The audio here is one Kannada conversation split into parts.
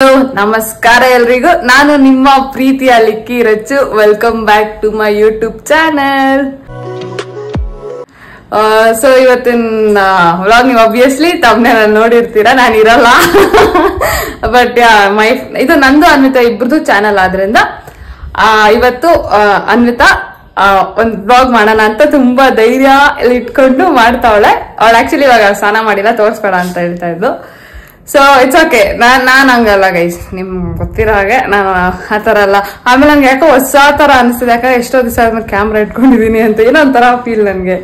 ಹಲೋ ನಮಸ್ಕಾರ ಎಲ್ರಿಗೂ. ನಾನು ನಿಮ್ಮ ಪ್ರೀತಿಯ Likki Rachchu. Welcome back to my YouTube channel. So ಇವತ್ತಿನ ವ್ಲಾಗ್ ನೀವು ಆಬ್ವಿಯಸ್ಲಿ ತಮ್ಮನೇಲಿ ನೋಡಿರ್ತೀರಾ, ನಾನು ಇರಲ್ಲ. ಬಟ್ ಇದು ನಂದು ಅನ್ವಿತಾ ಇಬ್ರದ್ದು ಚಾನೆಲ್ ಆದ್ರಿಂದ ಇವತ್ತು ಅನ್ವಿತಾ ಒಂದ್ ಬ್ಲಾಗ್ ಮಾಡೋಣ ಅಂತ ತುಂಬಾ ಧೈರ್ಯ ಇಟ್ಕೊಂಡು ಮಾಡ್ತಾವಳೆ. ಅವಳು ಆಕ್ಚುಲಿ ಇವಾಗ ಸ್ನಾನ ಮಾಡಿಲ್ಲ, ತೋರ್ಸ್ಬೇಡ ಅಂತ ಹೇಳ್ತಾ ಇದ್ದು. So it's okay. ನಾನ್ ಹಂಗಲ್ಲ ಗೈಸ್, ನಿಮ್ ಗೊತ್ತಿರೋ ಹಾಗೆ ನಾನು ಆತರ ಅಲ್ಲ. ಆಮೇಲೆ ನಂಗೆ ಯಾಕೋ ಹೊಸ ತರ ಅನಿಸ್ತಿದೆ, ಯಾಕಂದ್ರೆ ಎಷ್ಟೋ ದಿವಸ ಆದ್ಮೇಲೆ ಕ್ಯಾಮ್ರಾ ಇಟ್ಕೊಂಡಿದೀನಿ ಅಂತ ಏನೋ ಒಂಥರ ಫೀಲ್ ನನ್ಗೆ.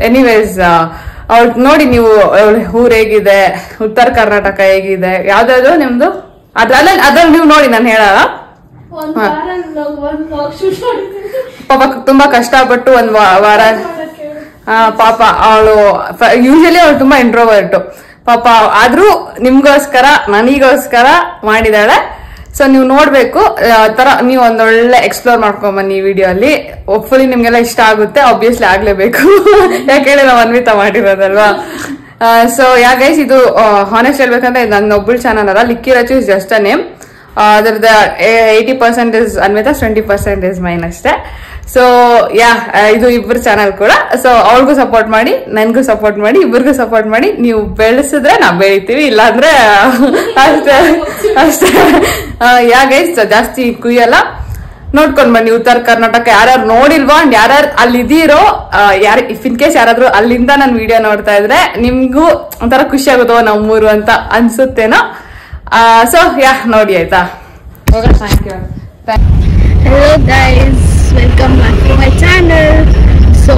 ಎನಿವೇಸ್ ಅವಳು ನೋಡಿ ನೀವು ಊರ್ ಹೇಗಿದೆ, ಉತ್ತರ ಕರ್ನಾಟಕ ಹೇಗಿದೆ, ಯಾವ್ದಾದ್ರು ನಿಮ್ದು ಅದ್ರಲ್ಲಿ ನೀವು ನೋಡಿ. ನಾನು ಹೇಳಲ್ಲ, ಪಾಪ ತುಂಬಾ ಕಷ್ಟಪಟ್ಟು ಒಂದ್ ವಾರ ಪಾಪ ಅವಳು ಯೂಶಲಿ ಅವಳು ತುಂಬಾ ಇಂಟ್ರೋವರ್ಟ್ ಪಾಪ, ಆದ್ರೂ ನಿಮ್ಗೋಸ್ಕರ ನನಗೋಸ್ಕರ ಮಾಡಿದಾಳೆ. ಸೊ ನೀವು ನೋಡ್ಬೇಕು, ತರ ನೀವು ಒಂದೊಳ್ಳೆ ಎಕ್ಸ್ಪ್ಲೋರ್ ಮಾಡ್ಕೊಂಡ್ ಬನ್ನಿ ಈ ವಿಡಿಯೋ ಅಲ್ಲಿ. ಹೋಪ್ಫುಲಿ ನಿಮ್ಗೆಲ್ಲ ಇಷ್ಟ ಆಗುತ್ತೆ. ಆಬ್ವಿಯಸ್ಲಿ ಆಗ್ಲೇಬೇಕು, ಯಾಕೇಳಿ ನಾವು ಅನ್ವಿತಾ ಮಾಡಿರೋದಲ್ವಾ. ಸೊ ಗೈಸ್, ಇದು ಹಾನೆಸ್ಟ್ ಹೇಳ್ಬೇಕಂದ್ರೆ ಇದು ನನ್ನ ಒಬ್ಬಳು ಚಾನಲ್ ಅಲ್ಲ, Likki Rachchu is just a name. ಅದ್ರದ್ದು 80% ಇಸ್ ಅನ್ವಿತಾ, 20% ಇಸ್ ಮೈನ್ ಅಷ್ಟೇ. ಸೊ ಇದು ಇಬ್ಬರು ಚಾನಲ್ ಕೂಡ. ಸೊ ಅವಳಿಗೂ ಸಪೋರ್ಟ್ ಮಾಡಿ, ನನ್ಗೂ ಸಪೋರ್ಟ್ ಮಾಡಿ, ಇಬ್ಬರಿಗೂ ಸಪೋರ್ಟ್ ಮಾಡಿ. ನೀವು ಬೆಳೆಸಿದ್ರೆ ನಾವ್ ಬೆಳಿತೀವಿ, ಇಲ್ಲಾಂದ್ರೆ ಅಷ್ಟೇ ಅಷ್ಟೇ. ಗೈಸ್, ಜಾಸ್ತಿ ಕುಯ್ಯಲ್ಲ, ನೋಡ್ಕೊಂಡ್ ಬನ್ನಿ. ಉತ್ತರ ಕರ್ನಾಟಕ ಯಾರ್ಯಾರು ನೋಡಿಲ್ವಾ ಅಂಡ್ ಯಾರ್ಯಾರು ಅಲ್ಲಿದ್ದೀರೋ, ಇಫ್ ಇನ್ ಕೇಸ್ ಯಾರಾದ್ರೂ ಅಲ್ಲಿಂದ ನನ್ ವಿಡಿಯೋ ನೋಡ್ತಾ ಇದ್ರೆ ನಿಮ್ಗೂ ಒಂಥರ ಖುಷಿ ಆಗುತ್ತೋ ನಮ್ಮೂರು ಅಂತ ಅನ್ಸುತ್ತೇನೋ. ಸೊ ನೋಡಿ ಆಯ್ತಾ. Thank you. Hello guys, welcome back to my channel. So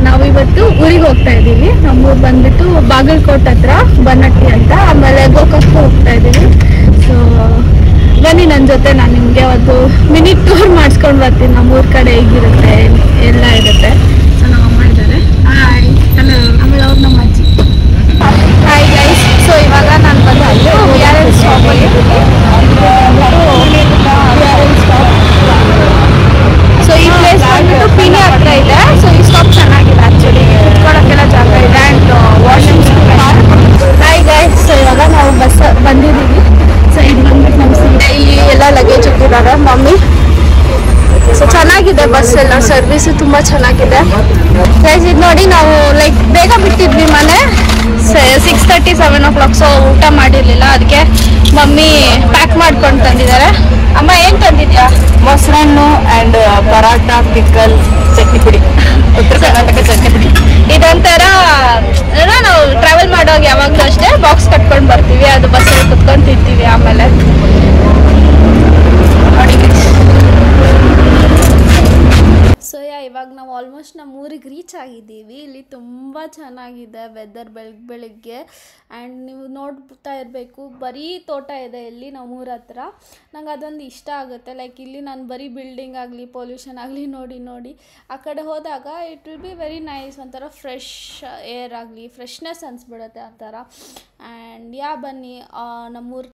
ನಾವಿವತ್ತು ಊರಿಗೆ ಹೋಗ್ತಾ ಇದ್ದೀವಿ. ನಮ್ಮೂರು ಬಂದ್ಬಿಟ್ಟು ಬಾಗಲಕೋಟೆ ಹತ್ರ ಬನ್ನಟ್ಟಿ ಅಂತ, ಆಮೇಲೆ ಗೋಕಾಕ್ಗೂ ಹೋಗ್ತಾ ಇದ್ದೀವಿ. ಸೊ ಬನ್ನಿ ನನ್ನ ಜೊತೆ, ನಾನು ನಿಮಗೆ ಒಂದು ಮಿನಿ ಟೂರ್ ಮಾಡಿಸ್ಕೊಂಡು ಬರ್ತೀನಿ. ನಮ್ಮೂರ ಕಡೆ ಹೇಗಿರುತ್ತೆ, ಎಲ್ಲ ಇರುತ್ತೆ. ಸೊ ನಮ್ಮ ಅಮ್ಮ ಇದ್ದಾರೆ. ಹಾಯ್. ಹಲೋ. ಆಮೇಲೆ ಅವ್ರು ನಮ್ಮ ಅಜ್ಜಿ. Hi guys. ಸೊ ಇವಾಗ ನಾನು ಬಂದು VRL ಸ್ಟಾಪಲ್ಲಿ ಸೊ ಈ ಪ್ಲೇಸ್ ಬಂದ್ಬಿಟ್ಟು ಪಿನಿ ಹತ್ರ ಇದೆ. ಸೊ ಈ ಸ್ಟಾಪ್ ಚೆನ್ನಾಗಿದೆ ಆಕ್ಚುಲಿ, ಕುತ್ಕೊಳ್ಳೋಕ್ಕೆಲ್ಲ ಜಾಗ ಇದೆ and washrooms. Hi guys. So ಇವಾಗ ನಾವು ಬಸ್ ಬಂದಿದ್ದೀವಿ. ಸೊ ಇದು ಬಂದ್ಬಿಟ್ಟು ನಮ್ಮ ಸೀಟೆ, ಇಲ್ಲಿ ಎಲ್ಲ ಲಗೇಜ್ ಇಟ್ಟಿದ್ದಾರೆ ಮಮ್ಮಿ. ಸೊ ಚೆನ್ನಾಗಿದೆ ಬಸ್ ಎಲ್ಲ, ಸರ್ವಿಸ್ ತುಂಬಾ ಚೆನ್ನಾಗಿದೆ ಗೈಸ್. ಇದು ನೋಡಿ, ನಾವು ಲೈಕ್ ಬೇಗ ಬಿಟ್ಟಿದ್ವಿ ಮನೆ 6:30 7 o'clock. ಸೊ ಊಟ ಮಾಡಿರ್ಲಿಲ್ಲ, ಅದಕ್ಕೆ ಮಮ್ಮಿ ಪ್ಯಾಕ್ ಮಾಡ್ಕೊಂಡು ತಂದಿದ್ದಾರೆ. ಅಮ್ಮ ಏನ್ ತಂದಿದ್ಯಾ? ಮೊಸರಣ್ಣು ಅಂಡ್ ಪರಾಟ, ಪಿಕಲ್, ಚಟ್ನಿ ಪುಡಿ, ಉತ್ತರ ಕರ್ನಾಟಕ ಚಟ್ನಿ ಪುಡಿ. ಇದೊಂಥರ ನಾವು ಟ್ರಾವೆಲ್ ಮಾಡುವಾಗ ಯಾವಾಗಲೂ ಅಷ್ಟೇ ಬಾಕ್ಸ್ ಕಟ್ಕೊಂಡು ಬರ್ತೀವಿ, ಅದು ಬಸ್ಸಲ್ಲಿ ಕುತ್ಕೊಂಡು ತಿಂತೀವಿ. ಆಮೇಲೆ ಸೊ ಇವಾಗ ನಾವು ಆಲ್ಮೋಸ್ಟ್ ನಮ್ಮ ಊರಿಗೆ ರೀಚ್ ಆಗಿದ್ದೀವಿ. ಇಲ್ಲಿ ತುಂಬ ಚೆನ್ನಾಗಿದೆ ವೆದರ್ ಬೆಳಗ್ಗೆ ಆ್ಯಂಡ್ ನೀವು ನೋಡ್ತಾ ಇರಬೇಕು, ಬರೀ ತೋಟ ಇದೆ ಇಲ್ಲಿ ನಮ್ಮೂರ ಹತ್ರ. ನಂಗೆ ಅದೊಂದು ಇಷ್ಟ ಆಗುತ್ತೆ. ಲೈಕ್ ಇಲ್ಲಿ ನಾನು ಬರೀ ಬಿಲ್ಡಿಂಗ್ ಆಗಲಿ ಪೊಲ್ಯೂಷನ್ ಆಗಲಿ ನೋಡಿ ಆ ಕಡೆ ಹೋದಾಗ it will be very nice. ಒಂಥರ ಫ್ರೆಶ್ ಏರ್ ಆಗಲಿ, ಫ್ರೆಶ್ನೆಸ್ ಅನಿಸ್ಬಿಡುತ್ತೆ ಆ ಥರ. ಆ್ಯಂಡ್ ಬನ್ನಿ ನಮ್ಮೂರು.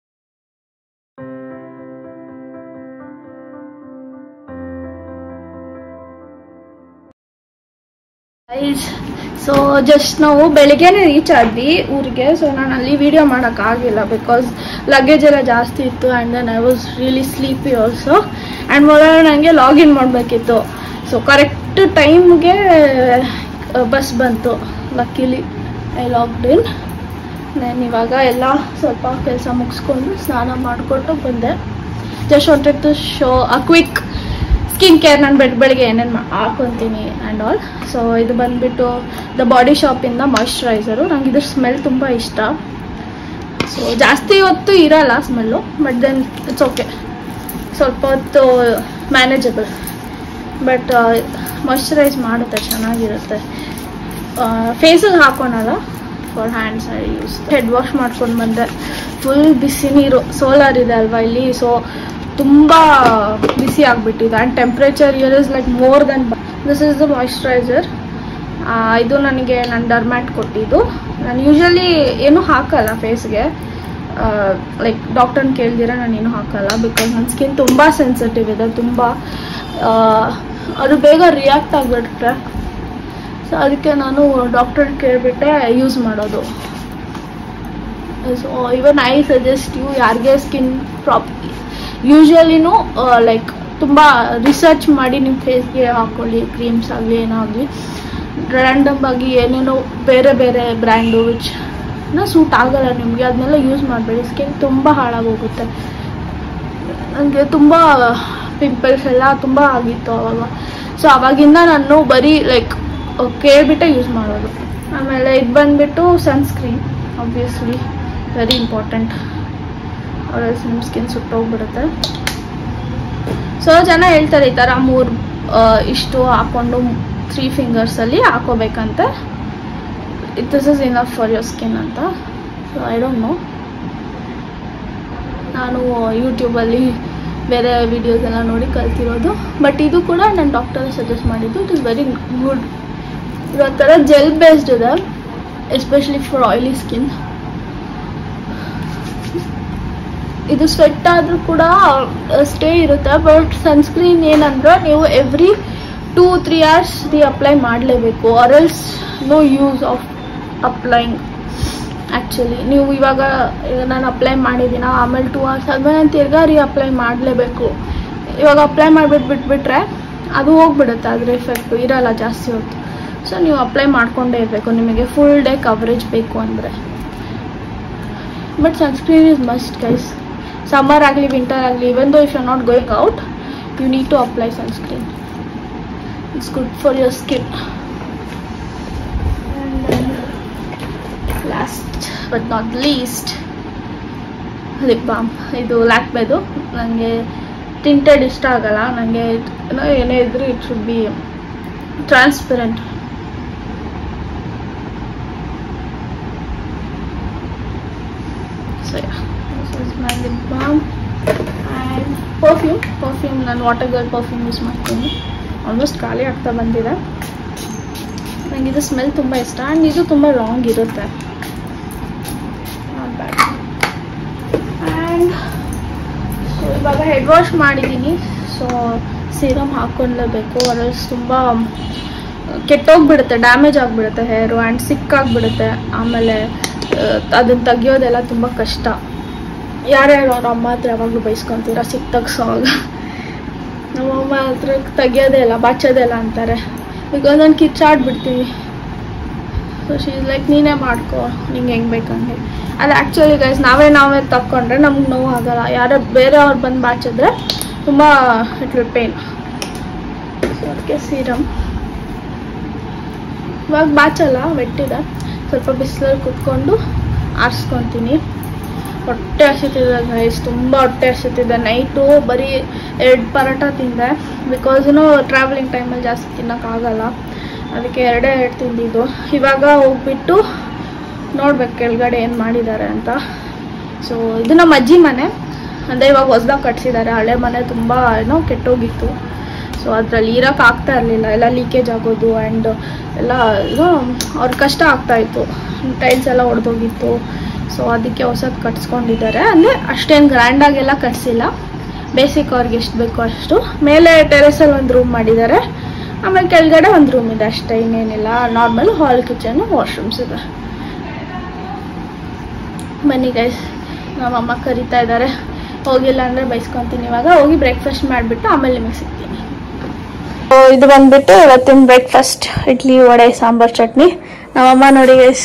ಸೊ ಜಸ್ಟ್ ನಾವು ಬೆಳಿಗ್ಗೆನೇ ರೀಚ್ ಆದ್ವಿ ಊರಿಗೆ. ಸೊ ನಾನು ಅಲ್ಲಿ ವಿಡಿಯೋ ಮಾಡೋಕ್ಕಾಗಿಲ್ಲ ಬಿಕಾಸ್ ಲಗೇಜ್ ಎಲ್ಲ ಜಾಸ್ತಿ ಇತ್ತು and then I was really sleepy also. And ಮೊದಲು ನನಗೆ ಲಾಗಿನ್ ಮಾಡಬೇಕಿತ್ತು. ಸೊ ಕರೆಕ್ಟ್ ಟೈಮ್ಗೆ ಬಸ್ ಬಂತು. Luckily I logged in. ನಾನು ಇವಾಗ ಎಲ್ಲ ಸ್ವಲ್ಪ ಕೆಲಸ ಮುಗಿಸ್ಕೊಂಡು ಸ್ನಾನ ಮಾಡಿಕೊಟ್ಟು ಬಂದೆ. Just wanted to show a quick skin care. ನಾನು ಬೆಳಿಗ್ಗೆ ಏನೇನು ಹಾಕೊತೀನಿ ಆ್ಯಂಡ್ ಆಲ್. ಸೊ ಇದು ಬಂದುಬಿಟ್ಟು ದ ಬಾಡಿ ಶಾಪಿಂದ ಮಾಯ್ಶ್ಚರೈಸರು. ನಂಗೆ ಇದ್ರ ಸ್ಮೆಲ್ ತುಂಬ ಇಷ್ಟ. ಸೊ ಜಾಸ್ತಿ ಹೊತ್ತು ಇರಲ್ಲ smell, but then it's okay, ಸ್ವಲ್ಪ ಹೊತ್ತು ಮ್ಯಾನೇಜಬಲ್. ಬಟ್ ಮಾಯ್ಶ್ಚರೈಸ್ ಮಾಡುತ್ತೆ, ಚೆನ್ನಾಗಿರುತ್ತೆ. ಫೇಸಿಗೆ ಹಾಕೋಣಲ್ಲ, for hands I use. Head wash ಮಾಡ್ಕೊಂಡು ಬಂದೆ. ಫುಲ್ ಬಿಸಿ ನೀರು, ಸೋಲಾರ್ ಇದೆ ಅಲ್ವಾ ಇಲ್ಲಿ. ಸೊ ತುಂಬ ಬಿಸಿ ಆಗಿಬಿಟ್ಟಿದೆ and temperature year is like more than. This is the moisturiser. ಇದು ನನಗೆ ನನ್ನ ಡರ್ಮ್ಯಾಟ್ ಕೊಟ್ಟಿದ್ದು. ನಾನು ಯೂಶ್ವಲಿ ಏನೂ ಹಾಕಲ್ಲ ಫೇಸ್ಗೆ, ಲೈಕ್ ಡಾಕ್ಟರ್ನ ಕೇಳ್ದಿರ ನಾನು ಏನೂ ಹಾಕಲ್ಲ ಬಿಕಾಸ್ ನನ್ನ ಸ್ಕಿನ್ ತುಂಬ ಸೆನ್ಸಿಟಿವ್ ಇದೆ, ತುಂಬ ಅದು ಬೇಗ ರಿಯಾಕ್ಟ್ ಆಗಿಬಿಡುತ್ತೆ. ಸೊ ಅದಕ್ಕೆ ನಾನು ಡಾಕ್ಟರ್ನ ಕೇಳಿಬಿಟ್ಟೆ ಯೂಸ್ ಮಾಡೋದು. So even I suggest you ಯಾರಿಗೆ ಸ್ಕಿನ್ ಯೂಶಲಿನೂ ಲೈಕ್ ತುಂಬ ರಿಸರ್ಚ್ ಮಾಡಿ ನಿಮ್ಮ ಫೇಸ್ಗೆ ಹಾಕ್ಕೊಳ್ಳಿ, ಕ್ರೀಮ್ಸ್ ಆಗಲಿ ಏನೋ ಆಗಲಿ. ರ್ಯಾಂಡಮ್ ಆಗಿ ಏನೇನೋ ಬೇರೆ ಬೇರೆ ಬ್ರ್ಯಾಂಡು ವಿಚ್ ಸೂಟ್ ಆಗಲ್ಲ ನಿಮಗೆ, ಅದನ್ನೆಲ್ಲ ಯೂಸ್ ಮಾಡಬೇಡಿ. ಸ್ಕಿನ್ ತುಂಬ ಹಾಳಾಗೋಗುತ್ತೆ. ನನಗೆ ತುಂಬ ಪಿಂಪಲ್ಸ್ ಎಲ್ಲ ತುಂಬ ಆಗಿತ್ತು ಅವಾಗ. ಸೊ ಅವಾಗಿಂದ ನಾನು ಬರೀ ಲೈಕ್ ಕೇಳ್ಬಿಟ್ಟೆ ಯೂಸ್ ಮಾಡೋದು. ಆಮೇಲೆ ಇದು ಬಂದುಬಿಟ್ಟು ಸನ್ಸ್ಕ್ರೀನ್, ಆಬ್ವಿಯಸ್ಲಿ ವೆರಿ ಇಂಪಾರ್ಟೆಂಟ್, ಅವರಲ್ಲಿ ನಿಮ್ಮ ಸ್ಕಿನ್ ಸುಟ್ಟೋಗ್ಬಿಡುತ್ತೆ. ಸೊ ಜನ ಹೇಳ್ತಾರೆ ಈ ಥರ 3 ಇಷ್ಟು ಹಾಕ್ಕೊಂಡು 3 ಫಿಂಗರ್ಸಲ್ಲಿ ಹಾಕೋಬೇಕಂತೆ, this is enough for your skin ಅಂತ. ಸೊ ಐ ಡೋಂಟ್ ನೋ, ನಾನು ಯೂಟ್ಯೂಬಲ್ಲಿ ಬೇರೆ ವಿಡಿಯೋಸ್ ಎಲ್ಲ ನೋಡಿ ಕಲ್ತಿರೋದು. ಬಟ್ ಇದು ಕೂಡ ನನ್ನ ಡಾಕ್ಟರ್ ಸಜೆಸ್ಟ್ ಮಾಡಿದ್ದು. It is very good. ಇರೋ ಥರ ಜೆಲ್ ಬೇಸ್ಡ್ ಇದೆ, ಎಸ್ಪೆಷಲಿ ಫಾರ್ ಆಯಿಲಿ ಸ್ಕಿನ್. ಇದು ಸ್ವೆಟ್ ಆದರೂ ಕೂಡ ಸ್ಟೇ ಇರುತ್ತೆ. ಬಟ್ ಸನ್ಸ್ಕ್ರೀನ್ ಏನಂದ್ರೆ ನೀವು ಎವ್ರಿ 2-3 hours ಅಪ್ಲೈ ಮಾಡಲೇಬೇಕು, or else no use of applying. Actually ನೀವು ಇವಾಗ ನಾನು ಅಪ್ಲೈ ಮಾಡಿದ್ದೀನ, ಆಮೇಲೆ 2 hours ಆದಮೇಲೆ ನಾನು ತಿರ್ಗಾ ಅಪ್ಲೈ ಮಾಡಲೇಬೇಕು. ಇವಾಗ ಅಪ್ಲೈ ಮಾಡಿಬಿಟ್ಟು ಬಿಟ್ಬಿಟ್ರೆ ಅದು ಹೋಗ್ಬಿಡುತ್ತೆ, ಅದರ ಎಫೆಕ್ಟು ಇರಲ್ಲ ಜಾಸ್ತಿ ಹೊತ್ತು. ಸೊ ನೀವು ಅಪ್ಲೈ ಮಾಡ್ಕೊಂಡೇ ಇರಬೇಕು ನಿಮಗೆ ಫುಲ್ ಡೇ ಕವರೇಜ್ ಬೇಕು ಅಂದರೆ. But sunscreen is must guys. Summer ಆಗಲಿ ವಿಂಟರ್ ಆಗಲಿ, even though if you are not going out, you need to apply sunscreen. It's good for your skin. Last but not least, lip balm. ಇದು ಲ್ಯಾಕ್ಮೇದು. ನನಗೆ ಟಿಂಟೆಡ್ ಇಷ್ಟ ಆಗಲ್ಲ. ನನಗೆ ಏನೇ ಇದ್ರೂ it should be transparent. So this is my lip balm and perfume. ನಾನು ವಾಟರ್ ಗರ್ಲ್ ಪರ್ಫ್ಯೂಮ್ ಯೂಸ್ ಮಾಡ್ತೀನಿ. ಆಲ್ಮೋಸ್ಟ್ ಖಾಲಿ ಆಗ್ತಾ ಬಂದಿದೆ. ನನಗೆ ಇದು ಸ್ಮೆಲ್ ತುಂಬ ಇಷ್ಟ. ಆ್ಯಂಡ್ ಇದು ತುಂಬ ಲಾಂಗ್ ಇರುತ್ತೆ, ನಾಟ್ ಬ್ಯಾಡ್. ಆ್ಯಂಡ್ ಸೊ ಇವಾಗ ಹೆಡ್ ವಾಶ್ ಮಾಡಿದ್ದೀನಿ. ಸೊ ಸೀರಮ್ ಹಾಕ್ಕೊಳ್ಳೇಬೇಕು, ಅದರಲ್ಲಿ ತುಂಬ ಕೆಟ್ಟೋಗ್ಬಿಡುತ್ತೆ, ಡ್ಯಾಮೇಜ್ ಆಗಿಬಿಡುತ್ತೆ ಹೇರು ಆ್ಯಂಡ್ ಸಿಕ್ಕಾಗಿಬಿಡುತ್ತೆ. ಆಮೇಲೆ ಅದನ್ನು ತೆಗಿಯೋದೆಲ್ಲ ತುಂಬ ಕಷ್ಟ. ಯಾರ್ಯಾರು ಅವ್ರ ಅಮ್ಮ ಹತ್ರ ಯಾವಾಗಲೂ ಬೈಸ್ಕೊತೀರ ಸಿಕ್ ತೆಗ್ಸೋವಾಗ. ನಮ್ಮಮ್ಮ ಹತ್ರ ತೆಗಿಯೋದೇ ಇಲ್ಲ, ಬಾಚೋದೇ ಇಲ್ಲ ಅಂತಾರೆ. ಬಿಕಾಸ್ ನಾನು ಕಿಚ್ಚಾಡ್ಬಿಡ್ತೀವಿ. ಸೊ ಶೀ ಇಸ್ ಲೈಕ್ ನೀನೇ ಮಾಡ್ಕೊ, ನಿಂಗೆ ಹೆಂಗೆ ಬೇಕಂಗೆ. ಅದು ಆ್ಯಕ್ಚುಲಿ ಗೈಸ್ ನಾವೇ ತಕ್ಕೊಂಡ್ರೆ ನಮ್ಗೆ ನೋವು ಆಗಲ್ಲ. ಯಾರೋ ಬೇರೆಯವ್ರು ಬಂದು ಬಾಚಿದ್ರೆ ತುಂಬ ಇಟ್ ವಿಲ್ ಪೇನ್. ಸೊ ಅದಕ್ಕೆ ಸೀರಮ್ ಇವಾಗ ಬಾಚಲ್ಲ, ವೆಟ್ಟಿದೆ. ಸ್ವಲ್ಪ ಬಿಸಿಲಲ್ಲಿ ಕುತ್ಕೊಂಡು ಆರಿಸ್ಕೊತೀನಿ. ಹೊಟ್ಟೆ ಹಸಿತಿದೆ ಗೈಸ್, ತುಂಬ ಹೊಟ್ಟೆ ಹಸಿತಿದೆ. ನೈಟು ಬರೀ 2 ಪರೋಟ ತಿಂದೆ. ಬಿಕಾಸ್ ಟ್ರಾವೆಲಿಂಗ್ ಟೈಮಲ್ಲಿ ಜಾಸ್ತಿ ತಿನ್ನೋಕ್ಕಾಗಲ್ಲ, ಅದಕ್ಕೆ 2 ತಿಂದಿದ್ದು. ಇವಾಗ ಹೋಗ್ಬಿಟ್ಟು ನೋಡ್ಬೇಕು ಕೆಳಗಡೆ ಏನು ಮಾಡಿದ್ದಾರೆ ಅಂತ. ಸೊ ಇದು ನಮ್ಮ ಅಜ್ಜಿ ಮನೆ, ಅಂದರೆ ಇವಾಗ ಹೊಸ್ದಾಗಿ ಕಟ್ಸಿದ್ದಾರೆ. ಹಳೆ ಮನೆ ತುಂಬ ಕೆಟ್ಟೋಗಿತ್ತು. ಸೊ ಅದರಲ್ಲಿ ಇರೋಕೆ ಆಗ್ತಾ ಇರಲಿಲ್ಲ, ಎಲ್ಲ ಲೀಕೇಜ್ ಆಗೋದು ಆ್ಯಂಡ್ ಎಲ್ಲ ಅವ್ರ ಕಷ್ಟ ಆಗ್ತಾಯಿತ್ತು. ಟೈಲ್ಸ್ ಎಲ್ಲ ಒಡೆದೋಗಿತ್ತು. ಸೊ ಅದಕ್ಕೆ ಹೊಸದು ಕಟ್ಸ್ಕೊಂಡಿದ್ದಾರೆ. ಅಂದರೆ ಅಷ್ಟೇನು ಗ್ರ್ಯಾಂಡಾಗೆಲ್ಲ ಕಟ್ಸಿಲ್ಲ, ಬೇಸಿಕ್ ಅವ್ರಿಗೆ ಎಷ್ಟು ಬೇಕೋ ಅಷ್ಟು. ಮೇಲೆ ಟೆರೆಸಲ್ಲಿ ಒಂದು ರೂಮ್ ಮಾಡಿದ್ದಾರೆ, ಆಮೇಲೆ ಕೆಳಗಡೆ ಒಂದು ರೂಮ್ ಇದೆ ಅಷ್ಟೇ, ಇನ್ನೇನಿಲ್ಲ. ನಾರ್ಮಲ್ ಹಾಲ್, ಕಿಚನ್, ವಾಶ್ರೂಮ್ಸ್ ಇದೆ. ಬನ್ನಿ ಗೈಸ್, ನಮ್ಮಮ್ಮ ಕರಿತಾ ಇದ್ದಾರೆ. ಹೋಗಿಲ್ಲ ಅಂದರೆ ಬೈಸ್ಕೊತೀನಿ. ಇವಾಗ ಹೋಗಿ ಬ್ರೇಕ್ಫಾಸ್ಟ್ ಮಾಡಿಬಿಟ್ಟು ಆಮೇಲೆ ನಿಮಗೆ ಸಿಗ್ತೀನಿ. ಇದು ಬಂದ್ಬಿಟ್ಟು ಇವತ್ತಿನ ಬ್ರೇಕ್ಫಾಸ್ಟ್, ಇಡ್ಲಿ, ವಡೆ, ಸಾಂಬಾರ್, ಚಟ್ನಿ. ನಮ್ಮಮ್ಮ ನೋಡಿ ಗೈಸ್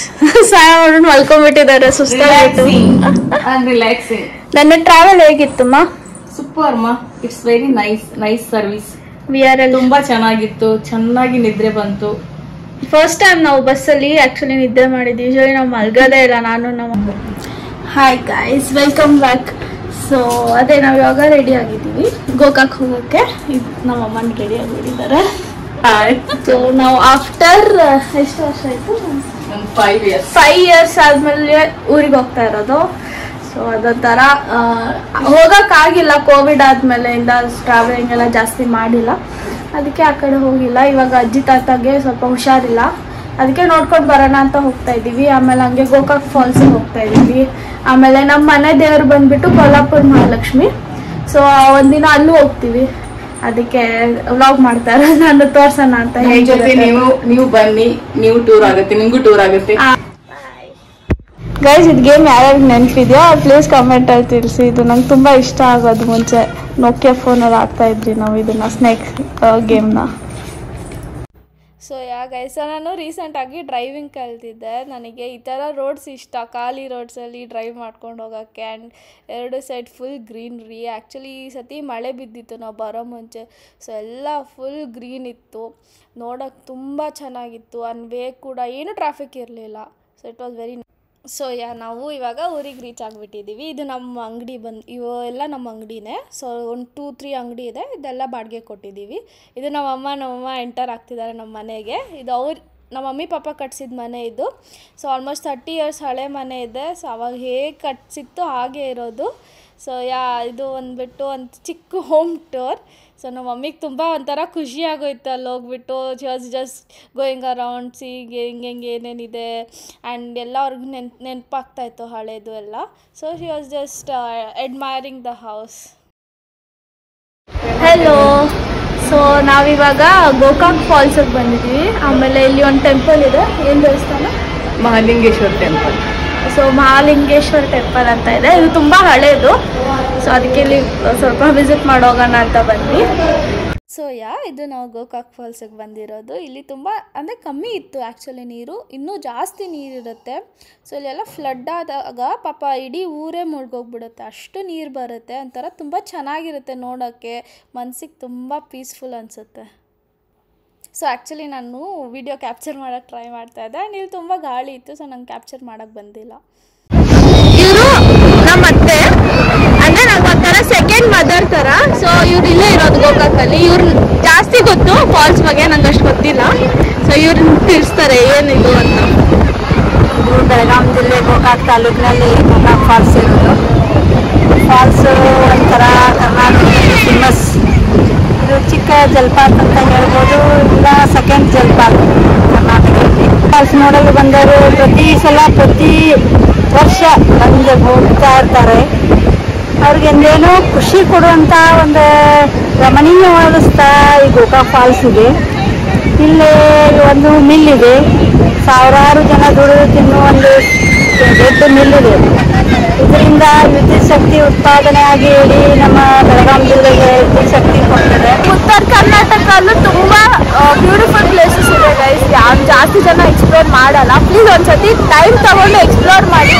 ಸಾಯ ಮಾಡೋಣ ಮಲ್ಕೊಂಡ್ಬಿಟ್ಟಿದ್ದಾರೆ, ಸುಸ್ತಾಗಿತ್ತು. ರಿಲ್ಯಾಕ್ಸಿಂಗ್. ನನ್ನ ಟ್ರಾವೆಲ್ ಹೇಗಿತ್ತಮ್ಮ? ಸೂಪರ್ ಮಾ, ಇಟ್ಸ್ ವೆರಿ ನೈಸ್ ಸರ್ವಿಸ್. ತುಂಬಾ ಚೆನ್ನಾಗಿತ್ತು, ಚೆನ್ನಾಗಿ ನಿದ್ರೆ ಬಂತು. ಫಸ್ಟ್ ಟೈಮ್ ನಾವು ಬಸ್ಸಲ್ಲಿ ಆಕ್ಚುಲಿ ನಿದ್ದೆ ಮಾಡಿದ್ವಿ. ಯೂಶಲಿ ನಾವು ಮಲ್ಗೋದೇ ಇಲ್ಲ, ನಾನು ನಮ್ಮ. Hi guys, welcome back. So ಅದೇ ನಾವು ಇವಾಗ ರೆಡಿ ಆಗಿದ್ದೀವಿ ಗೋಕಾಕ್ ಹೋಗೋಕ್ಕೆ. ನಮ್ಮ ಅಮ್ಮನ ರೆಡಿ ಆಗಿಬಿಟ್ಟಿದ್ದಾರೆ. ಸೊ ನಾವು ಆಫ್ಟರ್ ಎಷ್ಟು ವರ್ಷ ಆಯಿತು? 5 years ಆದಮೇಲೆ ಊರಿಗೆ ಹೋಗ್ತಾ ಇರೋದು. ಸೊ ಅದೊಂಥರ ಹೋಗೋಕ್ಕಾಗಿಲ್ಲ, ಕೋವಿಡ್ ಆದಮೇಲೆ ಟ್ರಾವೆಲಿಂಗ್ ಎಲ್ಲ ಜಾಸ್ತಿ ಮಾಡಿಲ್ಲ, ಅದಕ್ಕೆ ಆ ಕಡೆ ಹೋಗಿಲ್ಲ. ಇವಾಗ ಅಜ್ಜಿ ತಾತಗೆ ಸ್ವಲ್ಪ ಹುಷಾರಿಲ್ಲ, ಅದಕ್ಕೆ ನೋಡ್ಕೊಂಡು ಬರೋಣ ಅಂತ ಹೋಗ್ತಾ ಇದ್ದೀವಿ. ಆಮೇಲೆ ಹಂಗೆ ಗೋಕಾಕ್ ಫಾಲ್ಸಿಗೆ ಹೋಗ್ತಾ ಇದ್ದೀವಿ. ಆಮೇಲೆ ನಮ್ಮ ಮನೆ ದೇವರು ಬಂದ್ಬಿಟ್ಟು ಕೊಲ್ಲಾಪುರ ಮಹಾಲಕ್ಷ್ಮಿ. ಸೊ ಒಂದಿನ ಅಲ್ಲೂ ಹೋಗ್ತೀವಿ, ಅದಕ್ಕೆ ವ್ಲಾಗ್ ಮಾಡ್ತಾರೆ, ನಾನು ತೋರ್ಸೋಣ ಅಂತ. ನೀವು ಬನ್ನಿ, ನೀವು ಟೂರ್ ಆಗುತ್ತೆ, ನಿಮ್ಗೂ ಟೂರ್ ಆಗುತ್ತೆ. ಗೈಸ್ ಇದು ಗೇಮ್ ಯಾರ್ಯಾರಿಗೆ ನೆನಪಿದೆಯೋ ಪ್ಲೀಸ್ ಕಮೆಂಟಲ್ಲಿ ತಿಳಿಸಿ. ಇದು ನಂಗೆ ತುಂಬ ಇಷ್ಟ ಆಗೋದು. ಮುಂಚೆ ನೋಕಿಯಾ ಫೋನಲ್ಲಿ ಆಡ್ತಾ ಇದ್ವಿ ನಾವು ಇದನ್ನು, ಸ್ನೇಕ್ ಗೇಮ್ನ. ಸೊ ಗೈಸ್ ನಾನು ರೀಸೆಂಟಾಗಿ ಡ್ರೈವಿಂಗ್ ಕಲ್ತಿದ್ದೆ. ನನಗೆ ಈ ಥರ ರೋಡ್ಸ್ ಇಷ್ಟ, ಖಾಲಿ ರೋಡ್ಸಲ್ಲಿ ಡ್ರೈವ್ ಮಾಡ್ಕೊಂಡು ಹೋಗೋಕ್ಕೆ. And 2 side full greenery. Actually ಈ ಸತಿ ಮಳೆ ಬಿದ್ದಿತ್ತು ನಾವು ಬರೋ ಮುಂಚೆ, ಸೊ ಎಲ್ಲ ಫುಲ್ ಗ್ರೀನ್ ಇತ್ತು, ನೋಡೋಕ್ಕೆ ತುಂಬ ಚೆನ್ನಾಗಿತ್ತು. ಆ್ಯಂಡ್ ವೇ ಕೂಡ ಏನು ಟ್ರಾಫಿಕ್ ಇರಲಿಲ್ಲ. So it was very. So ನಾವು ಇವಾಗ ಊರಿಗೆ ರೀಚ್ ಆಗಿಬಿಟ್ಟಿದ್ದೀವಿ. ಇದು ನಮ್ಮ ಅಂಗಡಿ ಇವು ಎಲ್ಲ ನಮ್ಮ ಅಂಗಡಿನೇ. ಸೊ 1-2-3 ಅಂಗಡಿ ಇದೆ, ಇದೆಲ್ಲ ಬಾಡಿಗೆ ಕೊಟ್ಟಿದ್ದೀವಿ. ಇದು ನಮ್ಮಮ್ಮ ಎಂಟರ್ ಆಗ್ತಿದ್ದಾರೆ ನಮ್ಮ ಮನೆಗೆ. ಇದು ನಮ್ಮ ಮಮ್ಮಿ ಪಾಪ ಕಟ್ಸಿದ ಮನೆ ಇದು. ಸೊ ಆಲ್ಮೋಸ್ಟ್ 30 ಇಯರ್ಸ್ ಹಳೆ ಮನೆ ಇದೆ. ಸೊ ಅವಾಗ ಹೇಗೆ ಕಟ್ಸಿತ್ತು ಹಾಗೆ ಇರೋದು. ಸೊ ಇದು ಒಂದು ಚಿಕ್ಕ ಹೋಮ್ ಟೂರ್. ಸೊ ನಮ್ಮ ಮಮ್ಮಿಗೆ ತುಂಬ ಒಂಥರ ಖುಷಿ ಆಗೋಯ್ತು ಅಲ್ಲಿ ಹೋಗ್ಬಿಟ್ಟು. She was just going around, C ಹಿಂಗೆ ಏನೇನಿದೆ. ಆ್ಯಂಡ್ ಎಲ್ಲ ಅವ್ರಿಗೆ ನೆನಪಾಗ್ತಾಯಿತ್ತು ಹಳೇದು ಎಲ್ಲ. So she was just admiring the house. Hello. So ನಾವಿವಾಗ ಗೋಕಾಕ್ ಫಾಲ್ಸಿಗೆ ಬಂದಿದ್ದೀವಿ. ಆಮೇಲೆ ಇಲ್ಲಿ ಒಂದು ಟೆಂಪಲ್ ಇದೆ. ಏನು ದೇವಸ್ಥಾನ? Mahalingeshwara temple. So Mahalingeshwara temple ಅಂತ ಇದೆ. ಇದು ತುಂಬ ಹಳೇದು. ಸೊ ಅದಕ್ಕೆ ಇಲ್ಲಿ ಸ್ವಲ್ಪ ವಿಸಿಟ್ ಮಾಡೋಗೋಣ ಅಂತ ಬಂದ್ವಿ. ಸೊ ಇದು ನಾವು ಗೋಕಾಕ್ ಫಾಲ್ಸಿಗೆ ಬಂದಿರೋದು. ಇಲ್ಲಿ ತುಂಬ ಅಂದರೆ ಕಮ್ಮಿ ಇತ್ತು ಆ್ಯಕ್ಚುಲಿ ನೀರು, ಇನ್ನೂ ಜಾಸ್ತಿ ನೀರಿರುತ್ತೆ. ಸೊ ಇಲ್ಲೆಲ್ಲ ಫ್ಲಡ್ ಆದಾಗ ಪಾಪ ಇಡೀ ಊರೇ ಮುಳುಗೋಗ್ಬಿಡುತ್ತೆ, ಅಷ್ಟು ನೀರು ಬರುತ್ತೆ. ಒಂಥರ ತುಂಬ ಚೆನ್ನಾಗಿರುತ್ತೆ ನೋಡೋಕ್ಕೆ, ಮನಸ್ಸಿಗೆ ತುಂಬ ಪೀಸ್ಫುಲ್ ಅನಿಸುತ್ತೆ. ಸೊ ಆ್ಯಕ್ಚುಲಿ ನಾನು ವಿಡಿಯೋ ಕ್ಯಾಪ್ಚರ್ ಮಾಡೋಕ್ಕೆ ಟ್ರೈ ಮಾಡ್ತಾಯಿದ್ದೆ. ಆ್ಯಂಡ್ ಇಲ್ಲಿ ತುಂಬ ಗಾಳಿ ಇತ್ತು, ಸೊ ನಂಗೆ ಕ್ಯಾಪ್ಚರ್ ಮಾಡೋಕ್ಕೆ ಬಂದಿಲ್ಲ. ಇವರು ನಮ್ಮ ಅತ್ತೆ, ಅಂದರೆ ನಂಗೆ ಒಂಥರ ಸೆಕೆಂಡ್ ಮದರ್ ಥರ. ಸೊ ಇವ್ರು ಇಲ್ಲೇ ಇರೋದು ಗೋಕಾಕಲ್ಲಿ. ಇವ್ರು ಜಾಸ್ತಿ ಗೊತ್ತು ಫಾಲ್ಸ್ ಬಗ್ಗೆ, ನಂಗೆ ಅಷ್ಟು ಗೊತ್ತಿಲ್ಲ. ಸೊ ಇವ್ರನ್ನ ತಿಳಿಸ್ತಾರೆ ಏನಿದು ಅಂತ. ಇದು ಬೆಳಗಾಂ ಜಿಲ್ಲೆ ಗೋಕಾಕ್ ತಾಲೂಕಿನಲ್ಲಿ ಗೋಕಾಕ್ ಫಾಲ್ಸ್ ಇರೋದು. ಫಾಲ್ಸ್ ಒಂಥರ ಕರ್ನಾಟಕದಲ್ಲಿ ಫೇಮಸ್. ಇದು ಚಿಕ್ಕ ಜಲಪಾತ ಅಂತ ಹೇಳ್ಬೋದು, ಇಲ್ಲ ಸೆಕೆಂಡ್ ಜಲಪಾತ ಕರ್ನಾಟಕದಲ್ಲಿ. ಫಾಲ್ಸ್ ನೋಡಲು ಬಂದವರು ಪ್ರತಿ ವರ್ಷ ಬಂದು ಹೋಗ್ತಾ ಇರ್ತಾರೆ. ಅವ್ರಿಗೆಂದೇನೋ ಖುಷಿ ಕೊಡುವಂಥ ಒಂದು ರಮಣೀಯವಾದ ಸ್ಥಳ ಈ ಗೋಕಾಕ್ ಫಾಲ್ಸ್ ಇದೆ. ಇಲ್ಲಿ ಒಂದು ಮಿಲ್ ಇದೆ, ಸಾವಿರಾರು ಜನ ದುಡಿದು ತಿನ್ನುವ ಒಂದು ದೊಡ್ಡ ಮಿಲ್ ಇದೆ. ಇದರಿಂದ ವಿದ್ಯುತ್ ಶಕ್ತಿ ಉತ್ಪಾದನೆ ಆಗಿ ಇಡೀ ನಮ್ಮ ಬೆಳಗಾಂ ಜಿಲ್ಲೆಗೆ ವಿದ್ಯುತ್ ಶಕ್ತಿ ಕೊಡ್ತದೆ. ಉತ್ತರ ಕರ್ನಾಟಕಲ್ಲೂ ತುಂಬ ಬ್ಯೂಟಿಫುಲ್ ಪ್ಲೇಸಸ್ ಇದೆ ಗೈಸ್. ಜಾಸ್ತಿ ಜನ ಎಕ್ಸ್ಪ್ಲೋರ್ ಮಾಡಲ್ಲ. ಪ್ಲೀಸ್ ಒಂದ್ಸತಿ ಟೈಮ್ ತಗೊಂಡು ಎಕ್ಸ್ಪ್ಲೋರ್ ಮಾಡಿ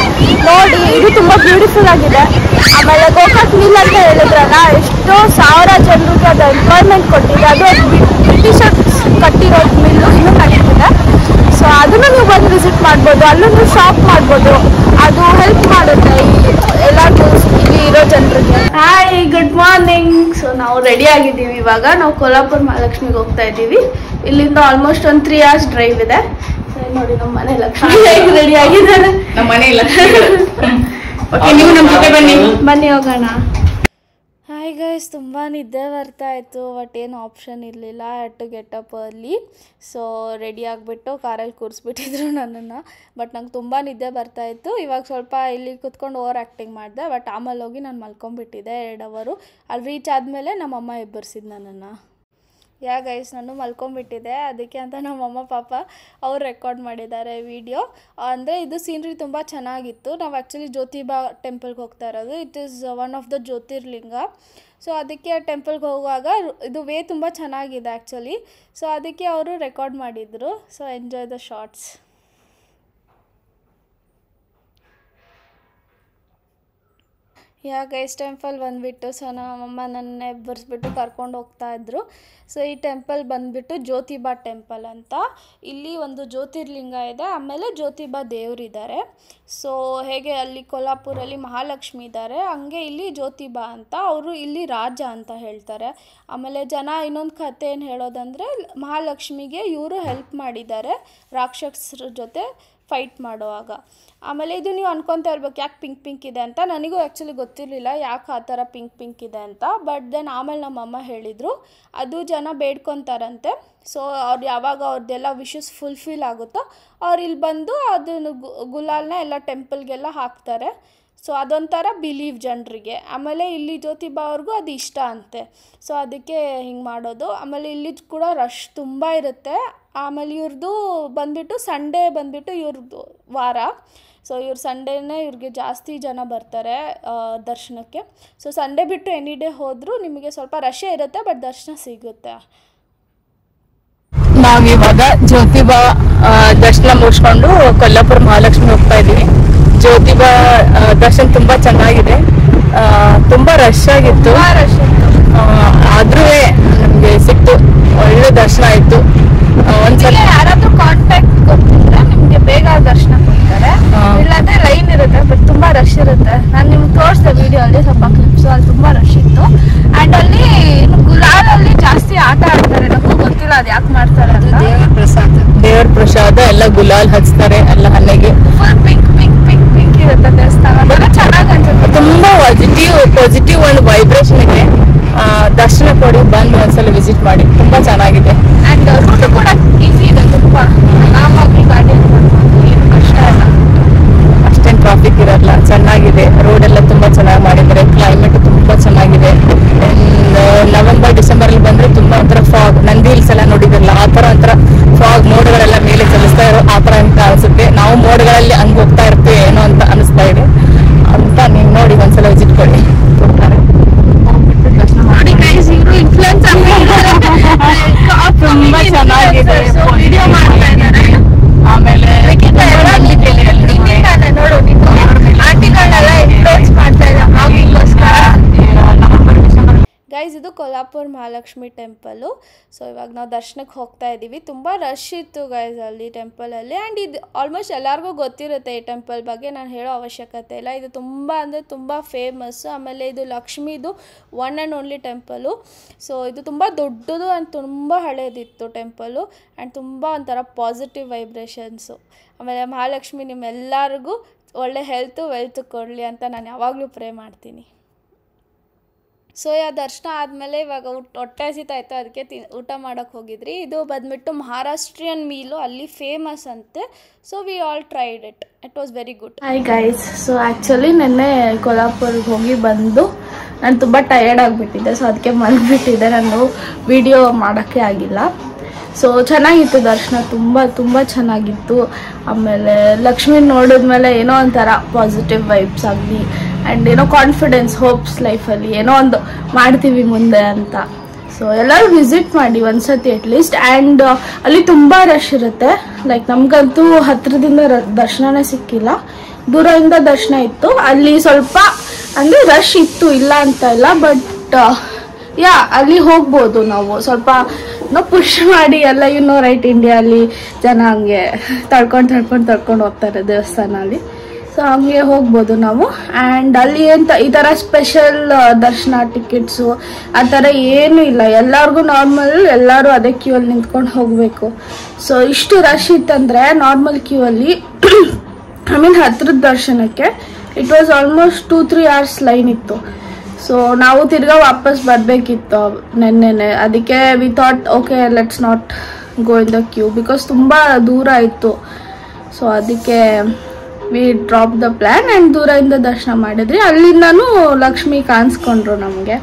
ನೋಡಿ, ಇದು ತುಂಬ ಬ್ಯೂಟಿಫುಲ್ ಆಗಿದೆ. ಆಮೇಲೆ ಗೋಕಾಕ್ ಮಿಲ್ ಅಂತ ಹೇಳಿದ್ರಲ್ಲ, ಎಷ್ಟೋ ಸಾವಿರ ಜನರಿಗೆ ಅದು ಎಂಪ್ಲಾಯ್ಮೆಂಟ್ ಕೊಟ್ಟಿದೆ. ಅದು ಬ್ರಿಟಿಷರ್ಸ್ ಕಟ್ಟಿರೋದು ಮಿಲ್ಲು, ಇನ್ನೂ ನಡೀತಿದೆ. ಸೊ ಅದನ್ನು ನೀವು ಬಂದು ವಿಸಿಟ್ ಮಾಡ್ಬೋದು, ಅಲ್ಲೂ ನೀವು ಶಾಪ್ ಮಾಡ್ಬೋದು. ಅದು ಹೆಲ್ಪ್ ಮಾಡುತ್ತೆ ಎಲ್ಲರಿಗೂ ಇಲ್ಲಿ ಇರೋ ಜನರಿಗೆ. Hi, good morning. ಸೊ ನಾವು ರೆಡಿ ಆಗಿದ್ದೀವಿ. ಇವಾಗ ನಾವು ಕೋಲ್ಹಾಪುರ ಮಹಾಲಕ್ಷ್ಮಿಗೆ ಹೋಗ್ತಾ ಇದ್ದೀವಿ. ಇಲ್ಲಿಂದ ಆಲ್ಮೋಸ್ಟ್ ಒಂದು 3 hours ಡ್ರೈವ್ ಇದೆ. ನೋಡಿ ನಮ್ಮ ಮನೆ ಲಕ್ಷ್ಮಿ ಹೇಗೆ ರೆಡಿ ಆಗಿದ್ದಾರೆ. ನಮ್ಮ ಮನೆ ನೀವು ನಮ್ಮ ಜೊತೆ ಬನ್ನಿ ಹೋಗೋಣ. ಹಾಯ್ ಗೈಸ್, ತುಂಬ ನಿದ್ದೆ ಬರ್ತಾಯಿತ್ತು, ಬಟ್ ಏನು ಆಪ್ಷನ್ ಇರಲಿಲ್ಲ. Had to get up early. So ready ಆಗಿಬಿಟ್ಟು ಕಾರಲ್ಲಿ ಕೂರಿಸ್ಬಿಟ್ಟಿದ್ರು ನನ್ನನ್ನು. ಬಟ್ ನಂಗೆ ತುಂಬ ನಿದ್ದೆ ಬರ್ತಾಯಿತ್ತು. ಇವಾಗ ಸ್ವಲ್ಪ ಇಲ್ಲಿ ಕೂತ್ಕೊಂಡು ಓವರ್ ಆ್ಯಕ್ಟಿಂಗ್ ಮಾಡಿದೆ. ಬಟ್ ಆಮೇಲೆ ಹೋಗಿ ನಾನು ಮಲ್ಕೊಂಡ್ಬಿಟ್ಟಿದ್ದೆ 2 hours. ಅಲ್ಲಿ ರೀಚ್ ಆದಮೇಲೆ ನಮ್ಮಮ್ಮ ಎಬ್ಬರಿಸಿದ್ದು ನನ್ನನ್ನು. ಗೈಸ್ ನಾನು ಮಲ್ಕೊಂಡ್ಬಿಟ್ಟಿದ್ದೆ. ಅದಕ್ಕೆ ಅಂತ ನಮ್ಮಮ್ಮ ಪಾಪ ಅವ್ರು ರೆಕಾರ್ಡ್ ಮಾಡಿದ್ದಾರೆ ವಿಡಿಯೋ. ಅಂದರೆ ಇದು ಸೀನ್ರಿ ತುಂಬ ಚೆನ್ನಾಗಿತ್ತು. ನಾವು ಆ್ಯಕ್ಚುಲಿ ಜ್ಯೋತಿಬಾ ಟೆಂಪಲ್ಗೆ ಹೋಗ್ತಾ ಇರೋದು. It is one of the Jyotirlinga. So ಅದಕ್ಕೆ ಟೆಂಪಲ್ಗೆ ಹೋಗುವಾಗ ಇದು ವೇ ತುಂಬ ಚೆನ್ನಾಗಿದೆ ಆ್ಯಕ್ಚುಲಿ. ಸೊ ಅದಕ್ಕೆ ಅವರು ರೆಕಾರ್ಡ್ ಮಾಡಿದರು. So enjoy the shorts. Guys temple ಬಂದುಬಿಟ್ಟು, ಸೊ ನಮ್ಮಮ್ಮ ನನ್ನ ಎಬ್ಬರಿಸ್ಬಿಟ್ಟು ಕರ್ಕೊಂಡು ಹೋಗ್ತಾಯಿದ್ರು. ಸೊ ಈ ಟೆಂಪಲ್ ಬಂದುಬಿಟ್ಟು ಜ್ಯೋತಿಬಾ ಟೆಂಪಲ್ ಅಂತ. ಇಲ್ಲಿ ಒಂದು ಜ್ಯೋತಿರ್ಲಿಂಗ ಇದೆ, ಆಮೇಲೆ ಜ್ಯೋತಿಬಾ ದೇವರಿದ್ದಾರೆ. ಸೊ ಹೇಗೆ ಅಲ್ಲಿ ಕೋಲ್ಹಾಪುರಲ್ಲಿ ಮಹಾಲಕ್ಷ್ಮಿ ಇದ್ದಾರೆ, ಹಂಗೆ ಇಲ್ಲಿ ಜ್ಯೋತಿಬಾ ಅಂತ. ಅವರು ಇಲ್ಲಿ ರಾಜ ಅಂತ ಹೇಳ್ತಾರೆ. ಆಮೇಲೆ ಜನ ಇನ್ನೊಂದು ಕತೆ ಏನು ಹೇಳೋದಂದರೆ, ಮಹಾಲಕ್ಷ್ಮಿಗೆ ಇವರು ಹೆಲ್ಪ್ ಮಾಡಿದ್ದಾರೆ ರಾಕ್ಷಸರ ಜೊತೆ ಫೈಟ್ ಮಾಡುವಾಗ. ಆಮೇಲೆ ಇದು ನೀವು ಅನ್ಕೊತಾ ಇರ್ಬೇಕು ಯಾಕೆ ಪಿಂಕ್ ಇದೆ ಅಂತ. ನನಗೂ ಆ್ಯಕ್ಚುಲಿ ಗೊತ್ತಿರಲಿಲ್ಲ ಯಾಕೆ ಆ ಥರ ಪಿಂಕ್ ಇದೆ ಅಂತ. ಬಟ್ ದೆನ್ ಆಮೇಲೆ ನಮ್ಮಮ್ಮ ಹೇಳಿದರು ಅದು ಜನ ಬೇಡ್ಕೊತಾರಂತೆ. ಸೊ ಅವ್ರು ಯಾವಾಗ ಅವ್ರದ್ದೆಲ್ಲ ವಿಶಸ್ ಫುಲ್ಫಿಲ್ ಆಗುತ್ತೋ ಅವ್ರು ಇಲ್ಲಿ ಬಂದು ಅದನ್ನು ಗುಲಾಲ್ನ ಎಲ್ಲ ಟೆಂಪಲ್ಗೆಲ್ಲ ಹಾಕ್ತಾರೆ. ಸೊ ಅದೊಂಥರ ಬಿಲೀವ್ ಜನರಿಗೆ. ಆಮೇಲೆ ಇಲ್ಲಿ ಜ್ಯೋತಿಬಾ ಅವ್ರಿಗೂ ಅದು ಇಷ್ಟ ಅಂತೆ. ಸೊ ಅದಕ್ಕೆ ಹಿಂಗೆ ಮಾಡೋದು. ಆಮೇಲೆ ಇಲ್ಲಿ ಕೂಡ ರಶ್ ತುಂಬ ಇರುತ್ತೆ. ಆಮೇಲೆ ಇವ್ರದ್ದು ಬಂದುಬಿಟ್ಟು ಸಂಡೇ ಬಂದುಬಿಟ್ಟು ಇವ್ರದ್ದು ವಾರ. ಸೊ ಇವ್ರು ಸಂಡೇನೇ ಇವ್ರಿಗೆ ಜಾಸ್ತಿ ಜನ ಬರ್ತಾರೆ ದರ್ಶನಕ್ಕೆ. ಸೊ ಸಂಡೇ ಬಿಟ್ಟು ಎನಿ ಡೇ ಹೋದರೂ ನಿಮಗೆ ಸ್ವಲ್ಪ ರಶ್ ಇರುತ್ತೆ, ಬಟ್ ದರ್ಶನ ಸಿಗುತ್ತೆ. ನಾವಿವಾಗ ಜ್ಯೋತಿಬಾ ದರ್ಶನ ಮುಗಿಸ್ಕೊಂಡು ಕೊಲ್ಲಾಪುರ ಮಹಾಲಕ್ಷ್ಮಿ ಹೋಗ್ತಾ ಇದೀವಿ. ಜ್ಯೋತಿಬಾ ದರ್ಶನ ತುಂಬಾ ಚೆನ್ನಾಗಿದೆ, ತುಂಬಾ ರಶ್ ಆಗಿತ್ತು, ಆದ್ರೂ ನಮ್ಗೆ ಸಿಕ್ತು, ಒಳ್ಳೆ ದರ್ಶನ ಆಯ್ತು. ಒಂದ್ಸಲ ಯಾರಾದ್ರೂ ಕಾಂಟ್ಯಾಕ್ಟ್ ಕೊಟ್ಟಿದ್ರೆ ನಿಮ್ಗೆ ಬೇಗ ದರ್ಶನ ಕೊಡ್ತಾರೆ, ಇಲ್ಲಾಂದ್ರೆ ಲೈನ್ ಇರುತ್ತೆ, ಬಟ್ ತುಂಬಾ ರಶ್ ಇರುತ್ತೆ. ನಾನು ನಿಮ್ಗೆ ತೋರಿಸಿದೆ ವಿಡಿಯೋ ಅಲ್ಲಿ ಸ್ವಲ್ಪ ಕ್ಲಿಪ್ಸ್, ಅಲ್ಲಿ ತುಂಬಾ ರಶ್ ಇತ್ತು. ಅಂಡ್ ಅಲ್ಲಿ ಗುಲಾಲಲ್ಲಿ ಜಾಸ್ತಿ ಆಟ ಆಡ್ತಾರೆ, ನಮಗೂ ಗೊತ್ತಿಲ್ಲ ಅದು ಯಾಕೆ ಮಾಡ್ತಾರೆ ಅಂತ. ದೇವರ ಪ್ರಸಾದ ಎಲ್ಲ ಗುಲಾಲ್ ಹಚ್ತಾರೆ ಎಲ್ಲ ಹಣೆಗೆ. Full pink pink pink pink ಇರುತ್ತೆ ದೇವಸ್ಥಾನ, ಚೆನ್ನಾಗಿ ಅನ್ಸುತ್ತೆ. ತುಂಬಾ ಪಾಸಿಟಿವ್ ಒಂದು ವೈಬ್ರೇಷನ್ ಇದೆ. ದರ್ಶನ ಕೊಡಿ, ಬಂದು ಒಂದ್ಸಲ ವಿಸಿಟ್ ಮಾಡಿ, ತುಂಬಾ ಚೆನ್ನಾಗಿದೆ. ಅಂಡ್ ರೂಟ್ ಕೂಡ ಈಸಿ ಇದೆ, ತುಂಬಾ ಆರಾಮಾಗಿ ಗಾಡಿ ಏನು ಕಷ್ಟ ಇಲ್ಲ, ಅಷ್ಟೇನು ಟ್ರಾಫಿಕ್ ಇರಲ್ಲ, ಚೆನ್ನಾಗಿದೆ. ರೋಡ್ ಎಲ್ಲ ತುಂಬಾ ಚೆನ್ನಾಗಿ ಮಾಡಿದ್ದಾರೆ, ಕ್ಲೈಮೇಟ್ ತುಂಬಾ ಚೆನ್ನಾಗಿದೆ. ನವೆಂಬರ್ ಡಿಸೆಂಬರ್ ಅಲ್ಲಿ ಬಂದ್ರೆ ತುಂಬಾ ಒಂಥರ ಫಾಗ್, ನಂದಿ ಹಿಲ್ಸ್ ಎಲ್ಲ ನೋಡಿದ್ರಲ್ಲ ಆ ತರ ಒಂಥರ ಫಾಗ್, ಮೋಡಗಳೆಲ್ಲ ಮೇಲೆ ಚಲಿಸ್ತಾ ಇರೋ ಆ ತರ ಅಂತ ಅನ್ಸುತ್ತೆ. ನಾವು ಮೋಡಗಳಲ್ಲಿ ಹಂಗ್ ಹೋಗ್ತಾ ಇರ್ತೀವಿ ಏನೋ ಅಂತ ಅನಿಸ್ತಾ ಇದೆ ಅಂತ. ನೀವು ನೋಡಿ ಒಂದ್ಸಲ ವಿಸಿಟ್ ಕೊಡಿ, ಕೊಡ್ತಾರೆ. ಇನ್ಫ್ಲುಯೆನ್ಸ್ ತುಂಬಾ ಚೆನ್ನಾಗಿದೆ, ವಿಡಿಯೋ ಮಾಡ್ತಾ ಇದ್ದಾರೆ. ಆಮೇಲೆ ನೋಡು ಆಂಟಿಗಳನ್ನೆಲ್ಲ ಇನ್ಫ್ಲುಯೆನ್ಸ್ ಮಾಡ್ತಾ ಇದ್ದಾರೆ ಬ್ಲಾಗಿಂಗ್ಗೋಸ್ಕರ. ಗೈಸ್, ಇದು ಕೊಲ್ಲಾಪುರ ಮಹಾಲಕ್ಷ್ಮಿ ಟೆಂಪಲು. ಸೊ ಇವಾಗ ನಾವು ದರ್ಶನಕ್ಕೆ ಹೋಗ್ತಾ ಇದ್ದೀವಿ. ತುಂಬ ರಶ್ ಇತ್ತು ಗೈಸ್ ಅಲ್ಲಿ ಟೆಂಪಲಲ್ಲಿ. ಆ್ಯಂಡ್ ಇದು ಆಲ್ಮೋಸ್ಟ್ ಎಲ್ಲರಿಗೂ ಗೊತ್ತಿರುತ್ತೆ ಈ ಟೆಂಪಲ್ ಬಗ್ಗೆ, ನಾನು ಹೇಳೋ ಅವಶ್ಯಕತೆ ಇಲ್ಲ. ಇದು ತುಂಬ ಅಂದರೆ ತುಂಬ ಫೇಮಸ್ಸು. ಆಮೇಲೆ ಇದು ಲಕ್ಷ್ಮೀದು one and only temple. So ಇದು ತುಂಬ ದೊಡ್ಡದು ಆ್ಯಂಡ್ ತುಂಬ ಹಳೇದಿತ್ತು ಟೆಂಪಲು. ಆ್ಯಂಡ್ ತುಂಬ ಒಂಥರ ಪಾಸಿಟಿವ್ ವೈಬ್ರೇಷನ್ಸು. ಆಮೇಲೆ ಮಹಾಲಕ್ಷ್ಮಿ ನಿಮ್ಮೆಲ್ಲರಿಗೂ ಒಳ್ಳೆ ಹೆಲ್ತು ವೆಲ್ತ್ ಕೊಡಲಿ ಅಂತ ನಾನು ಯಾವಾಗಲೂ ಪ್ರೇ ಮಾಡ್ತೀನಿ. ಸೊ ದರ್ಶನ ಆದಮೇಲೆ ಇವಾಗ ಹೊಟ್ಟೆ ಹಸಿತಾಯಿತ್ತು, ಅದಕ್ಕೆ ಊಟ ಮಾಡೋಕ್ಕೆ ಹೋಗಿದ್ರಿ. ಇದು ಬಂದ್ಬಿಟ್ಟು ಮಹಾರಾಷ್ಟ್ರಿಯನ್ ಮೀಲು, ಅಲ್ಲಿ ಫೇಮಸ್ ಅಂತೆ. So we all tried it, it was very good. Hi guys, so actually ನೆನ್ನೆ ಕೊಲ್ಲಾಪುರ್ಗೆ ಹೋಗಿ ಬಂದು ನಾನು ತುಂಬ ಟಯರ್ಡ್ ಆಗಿಬಿಟ್ಟಿದ್ದೆ. ಸೊ ಅದಕ್ಕೆ ಮಲಗಿಬಿಟ್ಟಿದ್ದೆ, ನಾನು ವಿಡಿಯೋ ಮಾಡೋಕ್ಕೆ ಆಗಿಲ್ಲ. ಸೊ ಚೆನ್ನಾಗಿತ್ತು ದರ್ಶನ, ತುಂಬ ತುಂಬ ಚೆನ್ನಾಗಿತ್ತು. ಆಮೇಲೆ ಲಕ್ಷ್ಮಿ ನೋಡಿದ್ಮೇಲೆ ಏನೋ ಒಂಥರ ಪಾಸಿಟಿವ್ ವೈಬ್ಸ್ ಆಗಲಿ ಆ್ಯಂಡ್ ಏನೋ ಕಾನ್ಫಿಡೆನ್ಸ್, ಹೋಪ್ಸ್ ಲೈಫಲ್ಲಿ ಏನೋ ಒಂದು ಮಾಡ್ತೀವಿ ಮುಂದೆ ಅಂತ. ಸೊ ಎಲ್ಲರೂ ವಿಸಿಟ್ ಮಾಡಿ ಒಂದ್ಸತಿ ಅಟ್ಲೀಸ್ಟ್. ಆ್ಯಂಡ್ ಅಲ್ಲಿ ತುಂಬ ರಶ್ ಇರುತ್ತೆ. ಲೈಕ್ ನಮಗಂತೂ ಹತ್ತಿರದಿಂದ ದರ್ಶನನೇ ಸಿಕ್ಕಿಲ್ಲ, ದೂರದಿಂದ ದರ್ಶನ ಇತ್ತು. ಅಲ್ಲಿ ಸ್ವಲ್ಪ ಅಂದರೆ ರಶ್ ಇತ್ತು, ಇಲ್ಲ ಅಂತ ಇಲ್ಲ, ಬಟ್ ಅಲ್ಲಿ ಹೋಗ್ಬೋದು ನಾವು. ಸ್ವಲ್ಪ ಪುಷ್ ಮಾಡಿ ಎಲ್ಲ ರೈಟ್, ಇಂಡಿಯಾಲಿ ಜನ ಹಂಗೆ ತಳ್ಕೊಂಡು ಹೋಗ್ತಾರೆ ದೇವಸ್ಥಾನ ಅಲ್ಲಿ. ಸೊ ಹಂಗೆ ಹೋಗ್ಬೋದು ನಾವು. ಆ್ಯಂಡ್ ಅಲ್ಲಿ ಈ ಥರ ಸ್ಪೆಷಲ್ ದರ್ಶನ ಟಿಕೆಟ್ಸು ಆ ಥರ ಏನೂ ಇಲ್ಲ, ಎಲ್ಲರಿಗೂ ನಾರ್ಮಲ್, ಎಲ್ಲರೂ ಅದೇ ಕ್ಯೂ ಅಲ್ಲಿ ನಿಂತ್ಕೊಂಡು ಹೋಗಬೇಕು. ಸೊ ಇಷ್ಟು ರಶ್ ಇತ್ತಂದರೆ ನಾರ್ಮಲ್ ಕ್ಯೂ ಅಲ್ಲಿ ಹತ್ರದ ದರ್ಶನಕ್ಕೆ it was almost 2-3 hours line ಇತ್ತು. ಸೊ ನಾವು ತಿರ್ಗಾ ವಾಪಸ್ ಬರಬೇಕಿತ್ತು ನೆನ್ನೆನೆ. ಅದಕ್ಕೆ we thought okay let's not go in the queue because ತುಂಬ ದೂರ ಇತ್ತು. ಸೊ ಅದಕ್ಕೆ we drop the plan and ದೂರದಿಂದ ದರ್ಶನ ಮಾಡಿದ್ರಿ. ಅಲ್ಲಿಂದನೂ ಲಕ್ಷ್ಮಿ ಕಾಣಿಸ್ಕೊಂಡ್ರು ನಮಗೆ.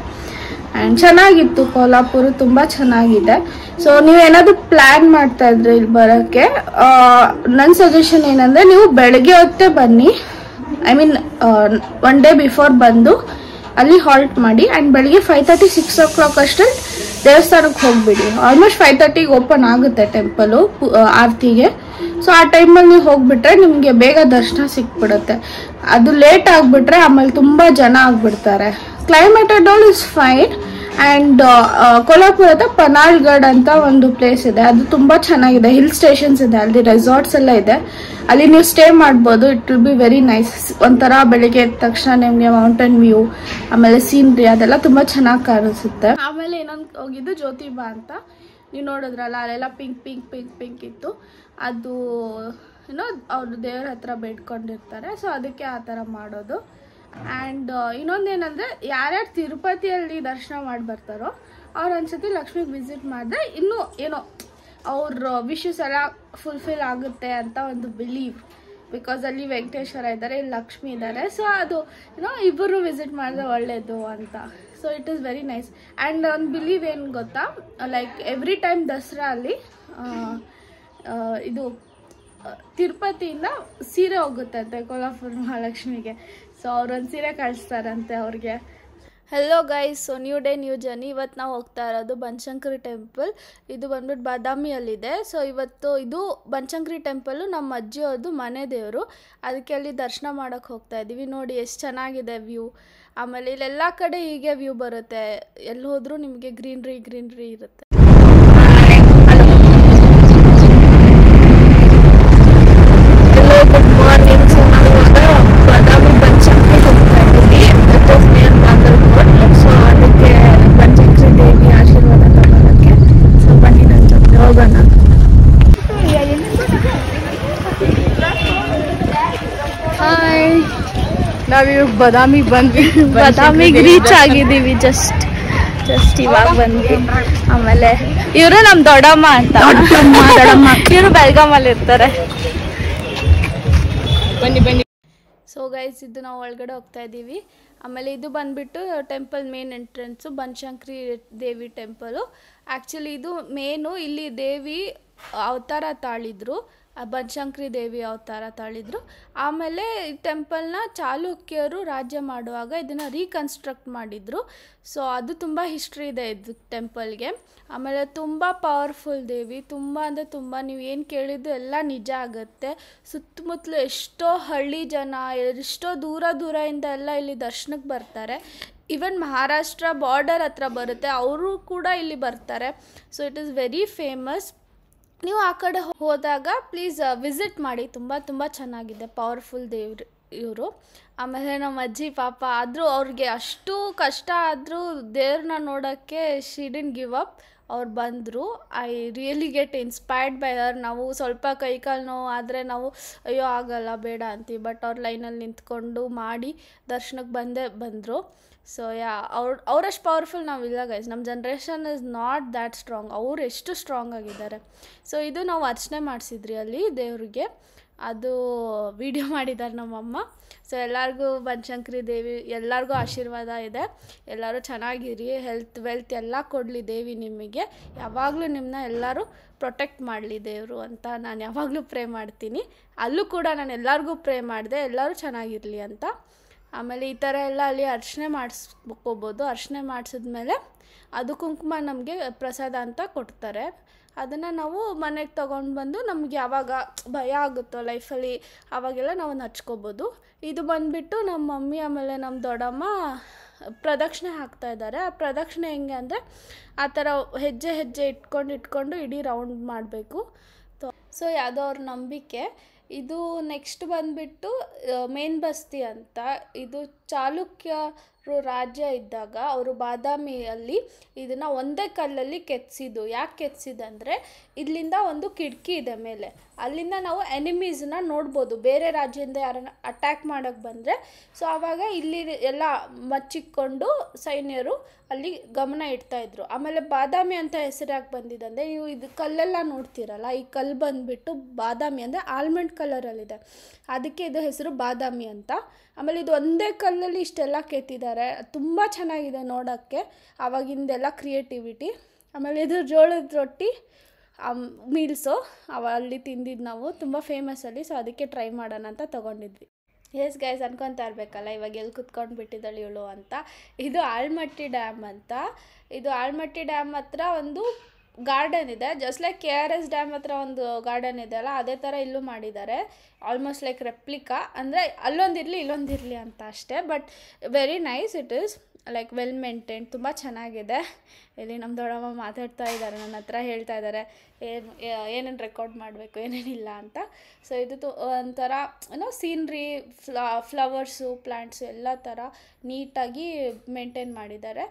ಆ್ಯಂಡ್ ಚೆನ್ನಾಗಿತ್ತು, ಕೊಲ್ಲಾಪುರ ತುಂಬ ಚೆನ್ನಾಗಿದೆ. ಸೊ ನೀವೇನಾದರೂ ಪ್ಲ್ಯಾನ್ ಮಾಡ್ತಾ ಇದ್ರಿ ಇಲ್ಲಿ ಬರೋಕ್ಕೆ, ನನ್ನ ಸಜೆಷನ್ ಏನಂದರೆ ನೀವು ಬೆಳಗ್ಗೆ ಹೊತ್ತೇ ಬನ್ನಿ. ಐ ಮೀನ್ 1 day ಬಿಫೋರ್ ಬಂದು ಅಲ್ಲಿ ಹಾಲ್ಟ್ ಮಾಡಿ ಆ್ಯಂಡ್ ಬೆಳಿಗ್ಗೆ 5:30-6 o'clock ಅಷ್ಟರಲ್ಲಿ ದೇವಸ್ಥಾನಕ್ಕೆ ಹೋಗಿಬಿಡಿ. ಆಲ್ಮೋಸ್ಟ್ 5:30ಗೆ ಓಪನ್ ಆಗುತ್ತೆ ಟೆಂಪಲು ಆರತಿಗೆ. ಸೊ ಆ ಟೈಮಲ್ಲಿ ನೀವು ಹೋಗ್ಬಿಟ್ರೆ ನಿಮಗೆ ಬೇಗ ದರ್ಶನ ಸಿಕ್ಬಿಡುತ್ತೆ. ಅದು ಲೇಟ್ ಆಗಿಬಿಟ್ರೆ ಆಮೇಲೆ ತುಂಬ ಜನ ಆಗಿಬಿಡ್ತಾರೆ. Climate and all is fine. And ಕೊಲ್ಲಾಪುರದ ಪನಾಳ್ಗಢ್ ಅಂತ ಒಂದು ಪ್ಲೇಸ್ ಇದೆ, ಅದು ತುಂಬ ಚೆನ್ನಾಗಿದೆ. ಹಿಲ್ ಸ್ಟೇಷನ್ಸ್ ಇದೆ, ಅಲ್ಲಿ ರೆಸಾರ್ಟ್ಸ್ ಎಲ್ಲ ಇದೆ, ಅಲ್ಲಿ ನೀವು ಸ್ಟೇ ಮಾಡ್ಬೋದು. It will be very nice. ಒಂಥರ ಬೆಳಿಗ್ಗೆ ಎದ್ದ ತಕ್ಷಣ ನಿಮಗೆ ಮೌಂಟೇನ್ ವ್ಯೂ ಆಮೇಲೆ ಸೀನ್ರಿ ಅದೆಲ್ಲ ತುಂಬ ಚೆನ್ನಾಗಿ ಕಾಣಿಸುತ್ತೆ. ಆಮೇಲೆ ಇನ್ನೊಂದು ಹೋಗಿದ್ದು ಜ್ಯೋತಿಬಾ ಅಂತ, ನೀವು ನೋಡಿದ್ರಲ್ಲ ಅಲ್ಲೆಲ್ಲ ಪಿಂಕ್ ಪಿಂಕ್ ಪಿಂಕ್ ಪಿಂಕ್ ಇತ್ತು. ಅದು ಅವ್ರು ದೇವ್ರ ಹತ್ರ ಬೇಡ್ಕೊಂಡಿರ್ತಾರೆ. ಸೊ ಅದಕ್ಕೆ ಆ ಥರ ಮಾಡೋದು. ಆ್ಯಂಡ್ ಇನ್ನೊಂದೇನೆಂದರೆ ಯಾರ್ಯಾರು ತಿರುಪತಿಯಲ್ಲಿ ದರ್ಶನ ಮಾಡಿ ಬರ್ತಾರೋ ಅವ್ರು ಒಂದ್ಸತಿ ಲಕ್ಷ್ಮಿಗೆ ವಿಸಿಟ್ ಮಾಡಿದ್ರೆ ಇನ್ನೂ ಏನೋ ಅವ್ರ ವಿಶಸ್ ಎಲ್ಲ ಫುಲ್ಫಿಲ್ ಆಗುತ್ತೆ ಅಂತ ಒಂದು ಬಿಲೀವ್. ಬಿಕಾಸ್ ಅಲ್ಲಿ ವೆಂಕಟೇಶ್ವರ ಇದ್ದಾರೆ, ಇಲ್ಲಿ ಲಕ್ಷ್ಮಿ ಇದ್ದಾರೆ. ಸೊ ಅದು ಇಬ್ಬರು ವಿಸಿಟ್ ಮಾಡಿದ್ರೆ ಒಳ್ಳೆಯದು ಅಂತ. So it is very nice. And ಒಂದು ಬಿಲೀವ್ ಏನು ಗೊತ್ತಾ, ಲೈಕ್ ಎವ್ರಿ ಟೈಮ್ ದಸರಾ ಅಲ್ಲಿ ಇದು ತಿರುಪತಿಯಿಂದ ಸೀರೆ ಹೋಗುತ್ತಂತೆ ಕೊಲ್ಹಾಪುರ ಮಹಾಲಕ್ಷ್ಮಿಗೆ. ಸೊ ಅವ್ರೊಂದು ಸೀರೆ ಕಳಿಸ್ತಾರಂತೆ ಅವ್ರಿಗೆ. Hello guys, so new day new journey. ಇವತ್ತು ನಾವು ಹೋಗ್ತಾ ಇರೋದು ಬನಶಂಕರಿ ಟೆಂಪಲ್. ಇದು ಬಂದ್ಬಿಟ್ಟು ಬಾದಾಮಿಯಲ್ಲಿದೆ. ಸೊ ಇವತ್ತು ಇದು ಬನಶಂಕರಿ ಟೆಂಪಲ್ಲು ನಮ್ಮ ಅಜ್ಜಿಯವ್ರದ್ದು ಮನೆ ದೇವರು. ಅದಕ್ಕೆ ಅಲ್ಲಿ ದರ್ಶನ ಮಾಡೋಕ್ಕೆ ಹೋಗ್ತಾ ಇದ್ದೀವಿ. ನೋಡಿ ಎಷ್ಟು ಚೆನ್ನಾಗಿದೆ ವ್ಯೂ. ಆಮೇಲೆ ಇಲ್ಲೆಲ್ಲ ಕಡೆ ಹೀಗೆ ವ್ಯೂ ಬರುತ್ತೆ, ಎಲ್ಲಿ ಹೋದರೂ ನಿಮಗೆ ಗ್ರೀನ್ರಿ ಇರುತ್ತೆ. Good morning. ಸೊ ನಾವು ಬಾದಾಮಿ ಬನಶಂಕರಿ ಹೋಗ್ತಾ ಇದ್ದೀವಿ. ಸೊ ಅದಕ್ಕೆ ಬನಶಂಕರಿ ದೇವಿ ಆಶೀರ್ವಾದ ತಗೊಳ್ಳೋಕ್ಕೆ. ಸೊ ಬನ್ನಿ ನನ್ನ ಜೊತೆ ಹೋಗೋಣ. ಹಾಯ್, ನಾವಿವಾಗ ಬಾದಾಮಿಗೆ ಬಂದ್ವಿ. ಬಾದಾಮಿಗೆ ರೀಚ್ ಆಗಿದ್ದೀವಿ. ಜಸ್ಟ್ ಇವಾಗ ಬಂದ್ವಿ. ಆಮೇಲೆ ಇವರು ನಮ್ಮ ದೊಡ್ಡಮ್ಮ ಅಂತ. ಇವರು ಬೆಳಗಾಮಲ್ಲಿ ಇರ್ತಾರೆ. ಬನ್ನಿ. ಸೊ ಗೈಸ್, ಇದು ನಾವು ಒಳಗಡೆ ಹೋಗ್ತಾ ಇದ್ದೀವಿ. ಆಮೇಲೆ ಇದು ಬಂದ್ಬಿಟ್ಟು ಟೆಂಪಲ್ ಮೇನ್ ಎಂಟ್ರೆನ್ಸು, ಬನಶಂಕರಿ ದೇವಿ ಟೆಂಪಲು. ಆ್ಯಕ್ಚುಲಿ ಇದು ಮೇನು, ಇಲ್ಲಿ ದೇವಿ ಅವತಾರ ತಾಳಿದ್ರು, ಬನಶಂಕರಿ ದೇವಿ ಅವತಾರ ತಾಳಿದ್ರು. ಆಮೇಲೆ ಈ ಟೆಂಪಲ್ನ ಚಾಲುಕ್ಯರು ರಾಜ್ಯ ಮಾಡುವಾಗ ಇದನ್ನು ರೀಕನ್ಸ್ಟ್ರಕ್ಟ್ ಮಾಡಿದರು. ಸೊ ಅದು ತುಂಬ ಹಿಸ್ಟ್ರಿ ಇದೆ ಇದು ಟೆಂಪಲ್ಗೆ. ಆಮೇಲೆ ತುಂಬ ಪವರ್ಫುಲ್ ದೇವಿ, ತುಂಬ ಅಂದರೆ ತುಂಬ. ನೀವು ಏನು ಕೇಳಿದ್ದು ಎಲ್ಲ ನಿಜ ಆಗುತ್ತೆ. ಸುತ್ತಮುತ್ತಲು ಎಷ್ಟೋ ಹಳ್ಳಿ ಜನ, ಎಷ್ಟೋ ದೂರದಿಂದ ಎಲ್ಲ ಇಲ್ಲಿ ದರ್ಶನಕ್ಕೆ ಬರ್ತಾರೆ. ಈವನ್ ಮಹಾರಾಷ್ಟ್ರ ಬಾರ್ಡರ್ ಹತ್ರ ಬರುತ್ತೆ, ಅವರು ಕೂಡ ಇಲ್ಲಿ ಬರ್ತಾರೆ. So it is very famous. ನೀವು ಆ ಕಡೆ ಹೋದಾಗ ಪ್ಲೀಸ್ ವಿಸಿಟ್ ಮಾಡಿ. ತುಂಬ ಚೆನ್ನಾಗಿದೆ, ಪವರ್ಫುಲ್ ದೇವ್ರು ಇವರು. ಆಮೇಲೆ ನಮ್ಮ ಅಜ್ಜಿ ಪಾಪ ಆದರೂ ಅವ್ರಿಗೆ ಅಷ್ಟು ಕಷ್ಟ ಆದರೂ ದೇವ್ರನ್ನ ನೋಡೋಕ್ಕೆ ಶಿ ಡಿಡ್ಂಟ್ ಗಿವ್ ಅಪ್. ಅವ್ರು ಬಂದರು. I really get inspired by her. ನಾವು ಸ್ವಲ್ಪ ಕೈಕಾಲು ನೋವು ಆದರೆ ನಾವು ಅಯ್ಯೋ ಆಗಲ್ಲ ಬೇಡ ಅಂತೀವಿ, ಬಟ್ ಅವ್ರ ಲೈನಲ್ಲಿ ನಿಂತ್ಕೊಂಡು ಮಾಡಿ ದರ್ಶನಕ್ಕೆ ಬಂದರು. ಸೊ ಅವರಷ್ಟು ಪವರ್ಫುಲ್ ನಾವಿಲ್ಲ ಗೈಸ್. ನಮ್ಮ generation is not that strong. ಅವ್ರು ಎಷ್ಟು ಸ್ಟ್ರಾಂಗ್ ಆಗಿದ್ದಾರೆ. ಸೊ ಇದು ನಾವು ಅರ್ಚನೆ ಮಾಡಿಸಿದ್ರಿ ಅಲ್ಲಿ ದೇವ್ರಿಗೆ, ಅದು ವಿಡಿಯೋ ಮಾಡಿದ್ದಾರೆ ನಮ್ಮಮ್ಮ. ಸೊ ಎಲ್ಲರಿಗೂ ಬನಶಂಕರಿ ದೇವಿ ಎಲ್ಲರಿಗೂ ಆಶೀರ್ವಾದ ಇದೆ. ಎಲ್ಲರೂ ಚೆನ್ನಾಗಿರಿ, ಹೆಲ್ತ್ ವೆಲ್ತ್ ಎಲ್ಲ ಕೊಡಲಿ ದೇವಿ ನಿಮಗೆ. ಯಾವಾಗಲೂ ನಿಮ್ಮನ್ನ ಎಲ್ಲರೂ ಪ್ರೊಟೆಕ್ಟ್ ಮಾಡಲಿ ದೇವರು ಅಂತ ನಾನು ಯಾವಾಗಲೂ ಪ್ರೇ ಮಾಡ್ತೀನಿ. ಅಲ್ಲೂ ಕೂಡ ನಾನು ಎಲ್ಲರಿಗೂ ಪ್ರೇ ಮಾಡಿದೆ, ಎಲ್ಲರೂ ಚೆನ್ನಾಗಿರಲಿ ಅಂತ. ಆಮೇಲೆ ಈ ಥರ ಎಲ್ಲ ಅಲ್ಲಿ ಅರ್ಚನೆ ಮಾಡಿಸ್ಕೋಬೋದು. ಅರ್ಚನೆ ಮಾಡಿಸಿದ್ಮೇಲೆ ಅದು ಕುಂಕುಮ ನಮಗೆ ಪ್ರಸಾದ ಅಂತ ಕೊಡ್ತಾರೆ. ಅದನ್ನು ನಾವು ಮನೆಗೆ ತೊಗೊಂಡು ಬಂದು ನಮ್ಗೆ ಯಾವಾಗ ಭಯ ಆಗುತ್ತೋ ಲೈಫಲ್ಲಿ ಆವಾಗೆಲ್ಲ ನಾವು ಹಚ್ಕೋಬೋದು. ಇದು ಬಂದುಬಿಟ್ಟು ನಮ್ಮ ಮಮ್ಮಿ ಆಮೇಲೆ ನಮ್ಮ ದೊಡ್ಡಮ್ಮ ಪ್ರದಕ್ಷಿಣೆ ಹಾಕ್ತಾಯಿದ್ದಾರೆ. ಆ ಪ್ರದಕ್ಷಿಣೆ ಹೆಂಗೆ ಅಂದರೆ ಆ ಥರ ಹೆಜ್ಜೆ ಇಟ್ಕೊಂಡು ಇಡೀ ರೌಂಡ್ ಮಾಡಬೇಕು. ಸೊ ಯಾವುದೋ ಅವ್ರ ನಂಬಿಕೆ. ಇದು ನೆಕ್ಸ್ಟ್ ಬಂದುಬಿಟ್ಟು ಮೇನ್ ಬಸ್ತಿ ಅಂತ. ಇದು ಚಾಲುಕ್ಯರು ರಾಜ್ಯ ಇದ್ದಾಗ ಅವರು ಬಾದಾಮಿಯಲ್ಲಿ ಇದನ್ನು ಒಂದೇ ಕಲ್ಲಲ್ಲಿ ಕೆತ್ತಿಸಿದ್ದು. ಯಾಕೆ ಕೆತ್ತಿಸಿದಂದರೆ ಇಲ್ಲಿಂದ ಒಂದು ಕಿಟಕಿ ಇದೆ ಮೇಲೆ, ಅಲ್ಲಿಂದ ನಾವು ಎನಿಮೀಸನ್ನ ನೋಡ್ಬೋದು, ಬೇರೆ ರಾಜ್ಯದಿಂದ ಯಾರನ್ನ ಅಟ್ಯಾಕ್ ಮಾಡೋಕ್ಕೆ ಬಂದರೆ. ಸೊ ಆವಾಗ ಇಲ್ಲಿ ಎಲ್ಲ ಮಚ್ಚಿಕೊಂಡು ಸೈನ್ಯರು ಅಲ್ಲಿ ಗಮನ ಇಡ್ತಾಯಿದ್ರು. ಆಮೇಲೆ ಬಾದಾಮಿ ಅಂತ ಹೆಸರು ಯಾಕೆ ಬಂದಿದೆ ಅಂದರೆ, ನೀವು ಇದು ಕಲ್ಲೆಲ್ಲ ನೋಡ್ತೀರಲ್ಲ, ಈ ಕಲ್ಲು ಬಂದುಬಿಟ್ಟು ಬಾದಾಮಿ ಅಂದರೆ ಆಲ್ಮಂಡ್ ಕಲರಲ್ಲಿದೆ, ಅದಕ್ಕೆ ಇದು ಹೆಸರು ಬಾದಾಮಿ ಅಂತ. ಆಮೇಲೆ ಇದು ಒಂದೇ ಕಲ್ಲಲ್ಲಿ ಇಷ್ಟೆಲ್ಲ ಕೆತ್ತಿದ್ದಾರೆ. ತುಂಬ ಚೆನ್ನಾಗಿದೆ ನೋಡೋಕ್ಕೆ, ಆವಾಗಿಂದೆಲ್ಲ ಕ್ರಿಯೇಟಿವಿಟಿ. ಆಮೇಲೆ ಇದು ಜೋಳದ ರೊಟ್ಟಿ ಮೀಲ್ಸು ಅಲ್ಲಿ ತಿಂದಿದ್ದು ನಾವು, ತುಂಬ ಫೇಮಸ್ಸಲ್ಲಿ. ಸೊ ಅದಕ್ಕೆ ಟ್ರೈ ಮಾಡೋಣ ಅಂತ ತೊಗೊಂಡಿದ್ವಿ. ಎಸ್ ಗೈಸ್, ಅನ್ಕೊತಾ ಇರಬೇಕಲ್ಲ ಇವಾಗ ಎಲ್ಲಿ ಕುತ್ಕೊಂಡು ಬಿಟ್ಟಿದ್ದಾಳೆ ಇವಳು ಅಂತ. ಇದು ಆಲ್ಮಟ್ಟಿ ಡ್ಯಾಮ್ ಅಂತ. ಇದು ಆಲ್ಮಟ್ಟಿ ಡ್ಯಾಮ್ ಹತ್ರ ಒಂದು ಗಾರ್ಡನ್ ಇದೆ, ಜಸ್ಟ್ ಲೈಕ್ KRS ಡ್ಯಾಮ್ ಹತ್ರ ಒಂದು ಗಾರ್ಡನ್ ಇದೆ ಅಲ್ಲ, ಅದೇ ಥರ ಇಲ್ಲೂ ಮಾಡಿದ್ದಾರೆ. ಆಲ್ಮೋಸ್ಟ್ ಲೈಕ್ ರೆಪ್ಲಿಕಾ, ಅಂದರೆ ಅಲ್ಲೊಂದಿರಲಿ ಇಲ್ಲೊಂದಿರಲಿ ಅಂತ ಅಷ್ಟೇ. But very nice, it is like well maintain, ತುಂಬ ಚೆನ್ನಾಗಿದೆ. ಇಲ್ಲಿ ನಮ್ಮ ದೊಡ್ಡಮ್ಮ ಮಾತಾಡ್ತಾ ಇದ್ದಾರೆ, ನನ್ನ ಹತ್ರ ಹೇಳ್ತಾ ಇದ್ದಾರೆ ಏನೇನು ರೆಕಾರ್ಡ್ ಮಾಡಬೇಕು ಏನೇನಿಲ್ಲ ಅಂತ. ಸೊ ಇದು ಒಂಥರ ಏನೋ ಸೀನ್ರಿ, ಫ್ಲವರ್ಸು, ಪ್ಲ್ಯಾಂಟ್ಸು ಎಲ್ಲ ಥರ ನೀಟಾಗಿ ಮೇಂಟೈನ್ ಮಾಡಿದ್ದಾರೆ.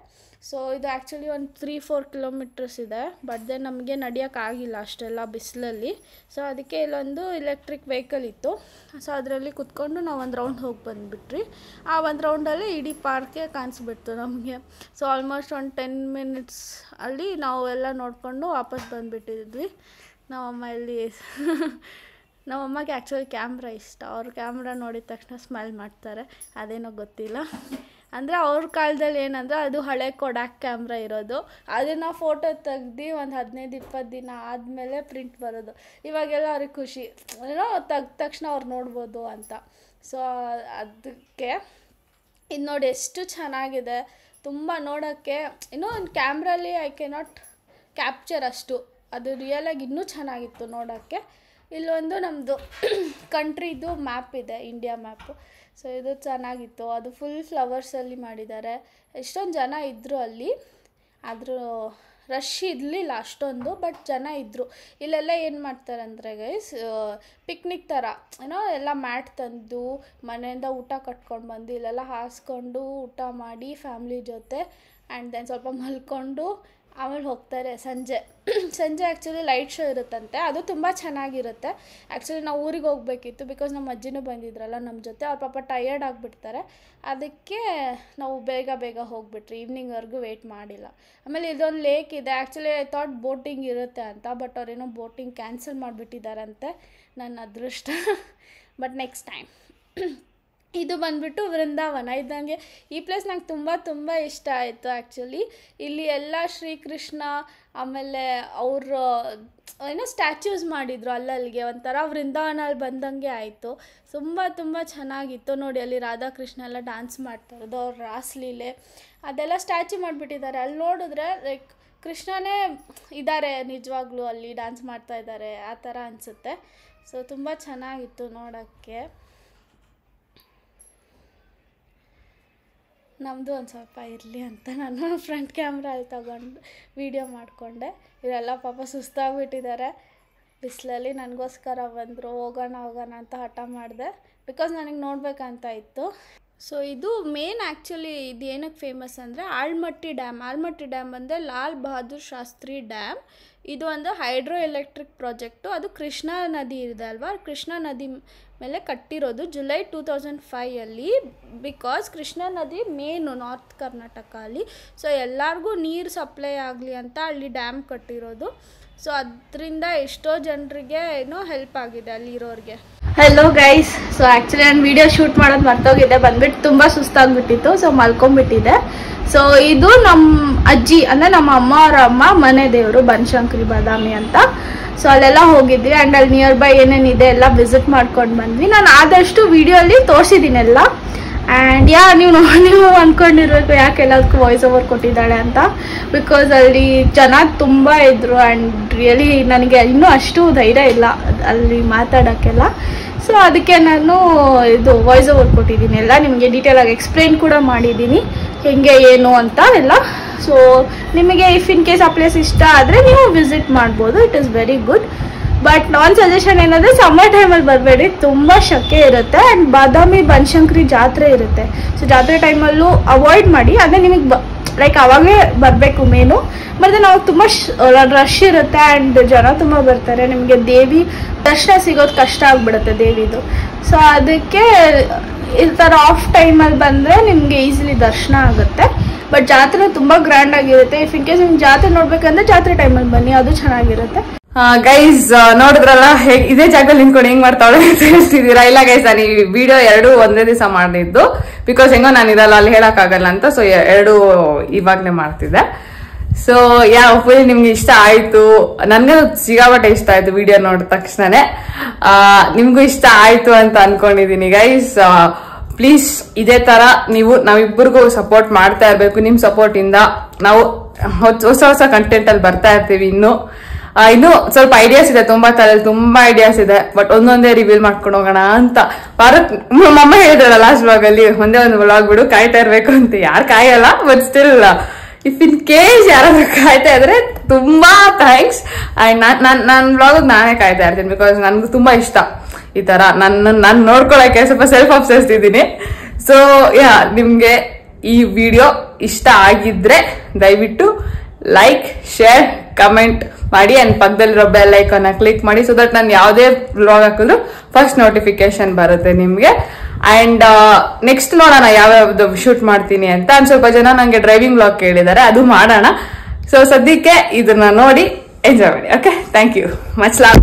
ಸೊ ಇದು ಆ್ಯಕ್ಚುಲಿ ಒಂದು 3-4 ಕಿಲೋಮೀಟರ್ಸ್ ಇದೆ, ಬಟ್ ದೆನ್ ನಮಗೆ ನಡೆಯೋಕ್ಕಾಗಿಲ್ಲ ಅಷ್ಟೆಲ್ಲ ಬಿಸಿಲಲ್ಲಿ. ಸೊ ಅದಕ್ಕೆ ಇಲ್ಲೊಂದು ಎಲೆಕ್ಟ್ರಿಕ್ ವೆಹಿಕಲ್ ಇತ್ತು. ಸೊ ಅದರಲ್ಲಿ ಕುತ್ಕೊಂಡು ನಾವು ಒಂದು ರೌಂಡ್ ಹೋಗಿ ಬಂದುಬಿಟ್ರಿ. ಆ ಒಂದು ರೌಂಡಲ್ಲಿ ಇಡೀ ಪಾರ್ಕೆ ಕಾಣಿಸ್ಬಿಡ್ತು ನಮಗೆ. ಸೊ ಆಲ್ಮೋಸ್ಟ್ ಒಂದು 10 ಮಿನಿಟ್ಸ್ ಅಲ್ಲಿ ನಾವು ಎಲ್ಲ ನೋಡಿಕೊಂಡು ವಾಪಸ್ ಬಂದುಬಿಟ್ಟಿದ್ವಿ. ನಮ್ಮಮ್ಮ ಇಲ್ಲಿ ನಮ್ಮಮ್ಮಗೆ ಆ್ಯಕ್ಚುಲಿ ಕ್ಯಾಮ್ರಾ ಇಷ್ಟ. ಅವ್ರು ಕ್ಯಾಮ್ರಾ ನೋಡಿದ ತಕ್ಷಣ ಸ್ಮೈಲ್ ಮಾಡ್ತಾರೆ, ಅದೇನೋ ಗೊತ್ತಿಲ್ಲ. ಅಂದರೆ ಅವ್ರ ಕಾಲದಲ್ಲಿ ಏನಂದರೆ ಅದು ಹಳೆ ಕೊಡಾಕ್ ಕ್ಯಾಮ್ರಾ ಇರೋದು, ಅದನ್ನು ಫೋಟೋ ತೆಗ್ದು ಒಂದು 15-20 ದಿನ ಆದಮೇಲೆ ಪ್ರಿಂಟ್ ಬರೋದು. ಇವಾಗೆಲ್ಲ ಅವ್ರಿಗೆ ಖುಷಿ ಏನೋ ತೆಗ್ದ ತಕ್ಷಣ ಅವ್ರು ನೋಡ್ಬೋದು ಅಂತ. ಸೊ ಅದಕ್ಕೆ ಇದು ನೋಡಿ ಎಷ್ಟು ಚೆನ್ನಾಗಿದೆ, ತುಂಬ ನೋಡೋಕ್ಕೆ. ಇನ್ನೂ ಒಂದು ಕ್ಯಾಮ್ರಲ್ಲಿ ಐ ಕೆನಾಟ್ ಕ್ಯಾಪ್ಚರ್ ಅಷ್ಟು, ಅದು ರಿಯಲಾಗಿ ಇನ್ನೂ ಚೆನ್ನಾಗಿತ್ತು ನೋಡೋಕ್ಕೆ. ಇಲ್ಲೊಂದು ನಮ್ಮದು ಕಂಟ್ರಿದು ಮ್ಯಾಪ್ ಇದೆ, ಇಂಡಿಯಾ ಮ್ಯಾಪು. ಸೊ ಇದು ಚೆನ್ನಾಗಿತ್ತು, ಅದು ಫುಲ್ ಫ್ಲವರ್ಸಲ್ಲಿ ಮಾಡಿದ್ದಾರೆ. ಎಷ್ಟೊಂದು ಜನ ಇದ್ದರು ಅಲ್ಲಿ, ಆದರೂ ರಶ್ ಇರಲಿಲ್ಲ ಅಷ್ಟೊಂದು, ಬಟ್ ಜನ ಇದ್ದರು. ಇಲ್ಲೆಲ್ಲ ಏನು ಮಾಡ್ತಾರೆ ಅಂದರೆ ಗೈಸ್, ಪಿಕ್ನಿಕ್ ಥರ ಏನೋ ಎಲ್ಲ ಮ್ಯಾಟ್ ತಂದು ಮನೆಯಿಂದ ಊಟ ಕಟ್ಕೊಂಡು ಬಂದು ಇಲ್ಲೆಲ್ಲ ಹಾಸ್ಕೊಂಡು ಊಟ ಮಾಡಿ ಫ್ಯಾಮ್ಲಿ ಜೊತೆ ಆ್ಯಂಡ್ ದೆನ್ ಸ್ವಲ್ಪ ಮಲ್ಕೊಂಡು ಆಮೇಲೆ ಹೋಗ್ತಾರೆ. ಸಂಜೆ ಆ್ಯಕ್ಚುಲಿ ಲೈಟ್ ಶೋ ಇರುತ್ತಂತೆ, ಅದು ತುಂಬ ಚೆನ್ನಾಗಿರುತ್ತೆ. ಆ್ಯಕ್ಚುಲಿ ನಾವು ಊರಿಗೆ ಹೋಗಬೇಕಿತ್ತು, ಬಿಕಾಸ್ ನಮ್ಮ ಅಜ್ಜಿನೂ ಬಂದಿದ್ರಲ್ಲ ನಮ್ಮ ಜೊತೆ. ಅವ್ರ ಪಾಪ ಟಯರ್ಡ್ ಆಗಿಬಿಡ್ತಾರೆ, ಅದಕ್ಕೆ ನಾವು ಬೇಗ ಹೋಗಿಬಿಟ್ರಿ, ಈವ್ನಿಂಗ್ವರೆಗೂ ವೆಯ್ಟ್ ಮಾಡಿಲ್ಲ. ಆಮೇಲೆ ಇದೊಂದು ಲೇಕ್ ಇದೆ. ಆ್ಯಕ್ಚುಲಿ ಐ ಥಾಟ್ ಬೋಟಿಂಗ್ ಇರುತ್ತೆ ಅಂತ, ಬಟ್ ಅವ್ರೇನೋ ಬೋಟಿಂಗ್ ಕ್ಯಾನ್ಸಲ್ ಮಾಡಿಬಿಟ್ಟಿದ್ದಾರಂತೆ, ನನ್ನ ಅದೃಷ್ಟ. But next time. ಇದು ಬಂದುಬಿಟ್ಟು ವೃಂದಾವನ. ಇದು ನನಗೆ ಈ ಪ್ಲೇಸ್ ನಂಗೆ ತುಂಬ ಇಷ್ಟ ಆಯಿತು ಆ್ಯಕ್ಚುಲಿ. ಇಲ್ಲಿ ಎಲ್ಲ ಶ್ರೀಕೃಷ್ಣ ಆಮೇಲೆ ಅವರು ಏನೋ ಸ್ಟ್ಯಾಚ್ಯೂಸ್ ಮಾಡಿದರು ಅಲ್ಲಲ್ಲಿಗೆ, ಒಂಥರ ವೃಂದಾವನಲ್ಲಿ ಬಂದಂಗೆ ಆಯಿತು. ತುಂಬ ಚೆನ್ನಾಗಿತ್ತು ನೋಡಿ. ಅಲ್ಲಿ ರಾಧಾಕೃಷ್ಣ ಎಲ್ಲ ಡ್ಯಾನ್ಸ್ ಮಾಡ್ತಾಯಿರೋದು, ಅವ್ರ ರಾಸಲೀಲೆ ಅದೆಲ್ಲ ಸ್ಟ್ಯಾಚ್ಯೂ ಮಾಡಿಬಿಟ್ಟಿದ್ದಾರೆ. ಅಲ್ಲಿ ನೋಡಿದ್ರೆ ಲೈಕ್ ಕೃಷ್ಣನೇ ಇದ್ದಾರೆ ನಿಜವಾಗ್ಲೂ, ಅಲ್ಲಿ ಡ್ಯಾನ್ಸ್ ಮಾಡ್ತಾಯಿದ್ದಾರೆ ಆ ಥರ ಅನಿಸುತ್ತೆ. ಸೊ ತುಂಬ ಚೆನ್ನಾಗಿತ್ತು ನೋಡೋಕ್ಕೆ. ನಮ್ಮದು ಒಂದು ಸ್ವಲ್ಪ ಇರಲಿ ಅಂತ ನಾನು ಫ್ರಂಟ್ ಕ್ಯಾಮ್ರಾ ಅಲ್ಲಿ ತಗೊಂಡು ವೀಡಿಯೋ ಮಾಡಿಕೊಂಡೆ. ಇವರೆಲ್ಲ ಪಾಪ ಸುಸ್ತಾಗ್ಬಿಟ್ಟಿದ್ದಾರೆ ಬಿಸಿಲಲ್ಲಿ. ನನಗೋಸ್ಕರ ಬಂದರು, ಹೋಗೋಣ ಅಂತ ಹಠ ಮಾಡಿದೆ, ಬಿಕಾಸ್ ನನಗೆ ನೋಡಬೇಕಂತ ಇತ್ತು. ಸೊ ಇದು ಮೇನ್ ಆ್ಯಕ್ಚುಲಿ ಇದು ಏನಕ್ಕೆ ಫೇಮಸ್ ಅಂದರೆ ಆಲ್ಮಟ್ಟಿ ಡ್ಯಾಮ್ ಅಂದರೆ ಲಾಲ್ ಬಹದ್ದೂರ್ ಶಾಸ್ತ್ರಿ ಡ್ಯಾಮ್. ಇದು ಒಂದು ಹೈಡ್ರೋ ಎಲೆಕ್ಟ್ರಿಕ್ ಪ್ರಾಜೆಕ್ಟು. ಅದು ಕೃಷ್ಣಾ ನದಿ ಇದೆ ಅಲ್ವಾ, ಕೃಷ್ಣಾ ನದಿ ಮೇಲೆ ಕಟ್ಟಿರೋದು ಜುಲೈ 2005 ಬಿಕಾಸ್ ಕೃಷ್ಣಾ ನದಿ ಮೇನು ನಾರ್ತ್ ಕರ್ನಾಟಕ ಅಲ್ಲಿ. ಸೊ ಎಲ್ಲರಿಗೂ ನೀರು ಸಪ್ಲೈ ಆಗಲಿ ಅಂತ ಅಲ್ಲಿ ಡ್ಯಾಮ್ ಕಟ್ಟಿರೋದು. ಸೊ ಅದರಿಂದ ಎಷ್ಟೋ ಜನರಿಗೆ ಏನೋ ಹೆಲ್ಪ್ ಆಗಿದೆ ಅಲ್ಲಿರೋರಿಗೆ. ಹೆಲೋ ಗೈಸ್, ಸೊ ಆ್ಯಕ್ಚುಲಿ ನಾನು ವೀಡಿಯೋ ಶೂಟ್ ಮಾಡೋದು ಮರ್ತೋಗಿದ್ದೆ, ಬಂದ್ಬಿಟ್ಟು ತುಂಬ ಸುಸ್ತಾಗ್ಬಿಟ್ಟಿತ್ತು, ಸೊ ಮಲ್ಕೊಂಡ್ಬಿಟ್ಟಿದ್ದೆ. ಸೊ ಇದು ನಮ್ಮ ಅಜ್ಜಿ ಅಂದರೆ ನಮ್ಮ ಅಮ್ಮವ್ರ ಅಮ್ಮ ಮನೆ ದೇವರು ಬನಶಂಕರಿ ಬಾದಾಮಿ ಅಂತ. ಸೊ ಅಲ್ಲೆಲ್ಲ ಹೋಗಿದ್ವಿ ಆ್ಯಂಡ್ ಅಲ್ಲಿ ನಿಯರ್ ಬೈ ಏನೇನಿದೆ ಎಲ್ಲ ವಿಸಿಟ್ ಮಾಡ್ಕೊಂಡು ಬಂದ್ವಿ. ನಾನು ಆದಷ್ಟು ವಿಡಿಯೋಲಿ ತೋರಿಸಿದ್ದೀನೆಲ್ಲ. ಆ್ಯಂಡ್ ನೀವು ಅಂದ್ಕೊಂಡಿರ್ಬೇಕು ಯಾಕೆ ಎಲ್ಲದಕ್ಕೂ ವಾಯ್ಸ್ ಓವರ್ ಕೊಟ್ಟಿದ್ದಾಳೆ ಅಂತ, ಬಿಕಾಸ್ ಅಲ್ಲಿ ಜನ ತುಂಬ ಇದ್ದರು ಆ್ಯಂಡ್ ರಿಯಲಿ ನನಗೆ ಇನ್ನೂ ಅಷ್ಟು ಧೈರ್ಯ ಇಲ್ಲ ಅಲ್ಲಿ ಮಾತಾಡೋಕ್ಕೆಲ್ಲ. ಸೊ ಅದಕ್ಕೆ ನಾನು ಇದು ವಾಯ್ಸ್ ಓವರ್ ಕೊಟ್ಟಿದ್ದೀನಿ, ಎಲ್ಲ ನಿಮಗೆ ಡೀಟೇಲಾಗಿ ಎಕ್ಸ್ಪ್ಲೇನ್ ಕೂಡ ಮಾಡಿದ್ದೀನಿ ಹೆಂಗೆ ಏನು ಅಂತ ಎಲ್ಲ. ಸೊ ನಿಮಗೆ ಇಫ್ ಇನ್ ಕೇಸ್ ಆ ಪ್ಲೇಸ್ ಇಷ್ಟ ಆದರೆ ನೀವು ವಿಸಿಟ್ ಮಾಡ್ಬೋದು, it is very good. But non suggestion ಏನಂದರೆ ಸಮ್ಮರ್ ಟೈಮಲ್ಲಿ ಬರಬೇಡಿ, ತುಂಬ ಶೆಕೆ ಇರುತ್ತೆ ಆ್ಯಂಡ್ ಬಾದಾಮಿ ಬನಶಂಕರಿ ಜಾತ್ರೆ ಇರುತ್ತೆ. ಸೊ ಜಾತ್ರೆ ಟೈಮಲ್ಲೂ ಅವಾಯ್ಡ್ ಮಾಡಿ, ಅದೇ ನಿಮಗೆ ಲೈಕ್ ಅವಾಗೇ ಬರಬೇಕು ಮೇನು. ಮತ್ತು ನಾವು ತುಂಬ ರಶ್ ಇರುತ್ತೆ ಆ್ಯಂಡ್ ಜನ ತುಂಬ ಬರ್ತಾರೆ, ನಿಮಗೆ ದೇವಿ ದರ್ಶನ ಸಿಗೋದು ಕಷ್ಟ ಆಗಿಬಿಡುತ್ತೆ ದೇವಿದು. ಸೊ ಅದಕ್ಕೆ ಈ ಥರ ಆಫ್ ಟೈಮಲ್ಲಿ ಬಂದರೆ ನಿಮಗೆ ಈಸಿಲಿ ದರ್ಶನ ಆಗುತ್ತೆ. ಬಟ್ ಜಾತ್ರೆ ತುಂಬ ಗ್ರ್ಯಾಂಡ್ ಆಗಿರುತ್ತೆ. ಇಫ್ ಇನ್ ಕೇಸ್ ನಿಮ್ಗೆ ಜಾತ್ರೆ ನೋಡ್ಬೇಕಂದ್ರೆ ಜಾತ್ರೆ ಟೈಮಲ್ಲಿ ಬನ್ನಿ, ಅದು ಚೆನ್ನಾಗಿರುತ್ತೆ. ಗೈಸ್ ನೋಡಿದ್ರಲ್ಲ, ಇದೇ ಜಾಗದಲ್ಲಿ ನಿಂತ್ಕೊಂಡು ಹೆಂಗ್ ಮಾಡ್ತಾವಳೆ ಅಂತ ಹೇಳ್ತಿದ್ದೀರಾ. ಇಲ್ಲ ಗೈಸ್, ನಾನು ಈ ವಿಡಿಯೋ 2 ಒಂದೇ ದಿವಸ ಮಾಡಿದ್ದು, ಬಿಕಾಸ್ ಹೆಂಗೋ ನಾನು ಇದಲ್ಲ ಅಲ್ಲಿ ಹೇಳಕ್ಕಾಗಲ್ಲ ಅಂತ. ಸೊ 2 ಇವಾಗಲೇ ಮಾಡ್ತಿದ್ದೆ. ಸೊ ಫುಲ್ ನಿಮ್ಗೆ ಇಷ್ಟ ಆಯ್ತು, ನನ್ಗೆ ಸಿಗಾಬಟ್ಟೆ ಇಷ್ಟ ಆಯ್ತು ವಿಡಿಯೋ ನೋಡಿದ ತಕ್ಷಣನೇ. ನಿಮ್ಗೂ ಇಷ್ಟ ಆಯ್ತು ಅಂತ ಅನ್ಕೊಂಡಿದೀನಿ ಗೈಸ್. ಪ್ಲೀಸ್ ಇದೇ ತರ ನಾವಿಬ್ಬರಿಗೂ ಸಪೋರ್ಟ್ ಮಾಡ್ತಾ ಇರ್ಬೇಕು. ನಿಮ್ ಸಪೋರ್ಟ್ ಇಂದ ನಾವು ಹೊಸ ಕಂಟೆಂಟ್ ಅಲ್ಲಿ ಬರ್ತಾ ಇರ್ತೀವಿ. ಇನ್ನು ಸ್ವಲ್ಪ ಐಡಿಯಾಸ್ ಇದೆ, ತುಂಬಾ ಐಡಿಯಾಸ್ ಇದೆ, ಬಟ್ ಒಂದೊಂದೇ ರಿವೀಲ್ ಮಾಡ್ಕೊಂಡು ಹೋಗೋಣ ಅಂತ. ಭಾರತ್ ಮಮ್ಮ ಹೇಳಿದ್ರಲ್ಲ ಲಾಸ್ಟ್ ವ್ಲಾಗ್ ಅಲ್ಲಿ, ಒಂದೇ ಒಂದು ವ್ಲಾಗ್ ಬಿಡು ಕಾಯ್ತಾ ಇರ್ಬೇಕು ಅಂತ. ಯಾರು ಕಾಯಲ್ಲ, but still if in case ಯಾರಾದ್ರೂ ಕಾಯ್ತಾ ಇದ್ರೆ ತುಂಬಾ ಥ್ಯಾಂಕ್ಸ್. ಅಂಡ್ ನನ್ನ ವ್ಲಾಗ್ ನಾನೇ ಕಾಯ್ತಾ ಇರ್ತೀನಿ, ಬಿಕಾಸ್ ನನ್ಗೂ ತುಂಬಾ ಇಷ್ಟ ಈ ತರ ನಾನು ನೋಡ್ಕೊಳಕ್ಕೆ ಸ್ವಲ್ಪ ಸೆಲ್ಫ್ ಅಬ್ಸೆಸ್ಡ್ ಇದ್ದೀನಿ. ಸೊ ನಿಮ್ಗೆ ಈ ವಿಡಿಯೋ ಇಷ್ಟ ಆಗಿದ್ರೆ ದಯವಿಟ್ಟು ಲೈಕ್, ಶೇರ್, ಕಮೆಂಟ್ ಮಾಡಿ ಅಂಡ್ ಪಕ್ಕದಲ್ಲಿರೋ ಬೆಲ್ ಐಕಾನ್ ಕ್ಲಿಕ್ ಮಾಡಿ, ಸೊ ದಟ್ ನಾನು ಯಾವುದೇ ವ್ಲಾಗ್ ಹಾಕಿದ್ರು ಫಸ್ಟ್ ನೋಟಿಫಿಕೇಶನ್ ಬರುತ್ತೆ ನಿಮ್ಗೆ. ಅಂಡ್ ನೆಕ್ಸ್ಟ್ ನೋಡೋಣ ಯಾವ್ಯಾವ್ದು ಶೂಟ್ ಮಾಡ್ತೀನಿ ಅಂತ. ಸ್ವಲ್ಪ ಜನ ನಂಗೆ ಡ್ರೈವಿಂಗ್ ವ್ಲಾಗ್ ಕೇಳಿದ್ದಾರೆ, ಅದು ಮಾಡೋಣ. ಸೊ ಸದ್ಯಕ್ಕೆ ಇದನ್ನ ನೋಡಿ ಎಂಜಾಯ್ ಮಾಡಿ. Okay, thank you, much love.